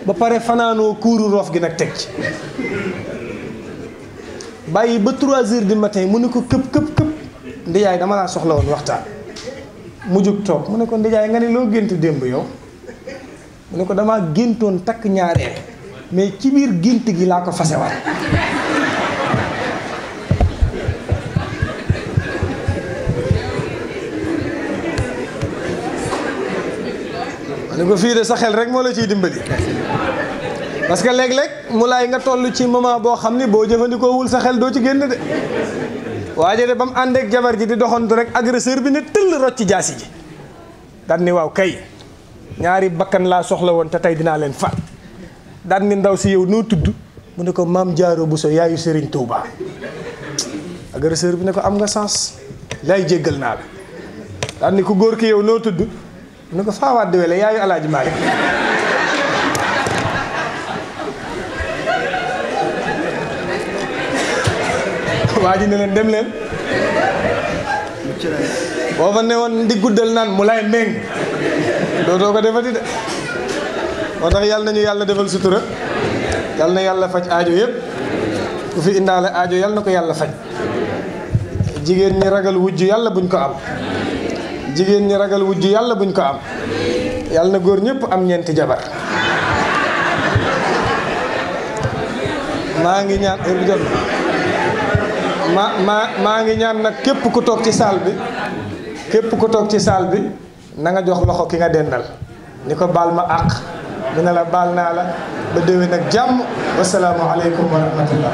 Speaker 1: ba pare fanaanoo kuuru roof gi nag teg ci bàyyi ba 3 heures du matin mu ne ko këpp ndijaay dama laa soxla woon waxtaan mu jug toog mu ne ko ndijaay nga ne loo gént démb yow mu ne ko damaa géntoon takk ñaareel mais ci biir gént gi laa ko fasewaat ma ne ko fii de sa xel rek moo la ciy dimbali parce que léeg-léeg mu laay nga toll ci moment boo xam ni boo jëfandikoo wul sa xel doo ci génn de waaye de ba mu àndeek jabar ji di doxantu rek agresseur bi ne tëll rocc jaasi ji daan ni waaw kay ñaari bakkan laa soxla woon te tey dinaa leen faat daan ni ndaw si yow noo tudd mu ne ko maam Jaaro Buso yaayu Serigne Touba agresseur bi ne ko am nga sens lay jéggal naa la daan ni ku góor ki yow noo tudd mu ne ko Faawaat Wele yaayu Alaaji Maalik waa ji ne leen dem leen boo fa ne woon di guddal naan mu lay mbéng dootoo ko defati de moo tax yàlla nañu yàlla defal sutura yàlla na yàlla faj aajo yëpp ku fi indaale aajo yàlla na ko yàlla faj jigéen ñi ragal wujj yàlla buñ ko am jigéen ñi ragal wujj yàlla buñ ko am yàlla na góor ñëpp am ñeenti jabar maa ngi ñaan heure bi jot maa ngi ñaan nag képp ku toog ci saal bi na nga jox loxo ki nga dendal ni ko baal ma àq dina la baal naa la ba déwén ak jàmm wasalaamu aleykum wa rahmatullah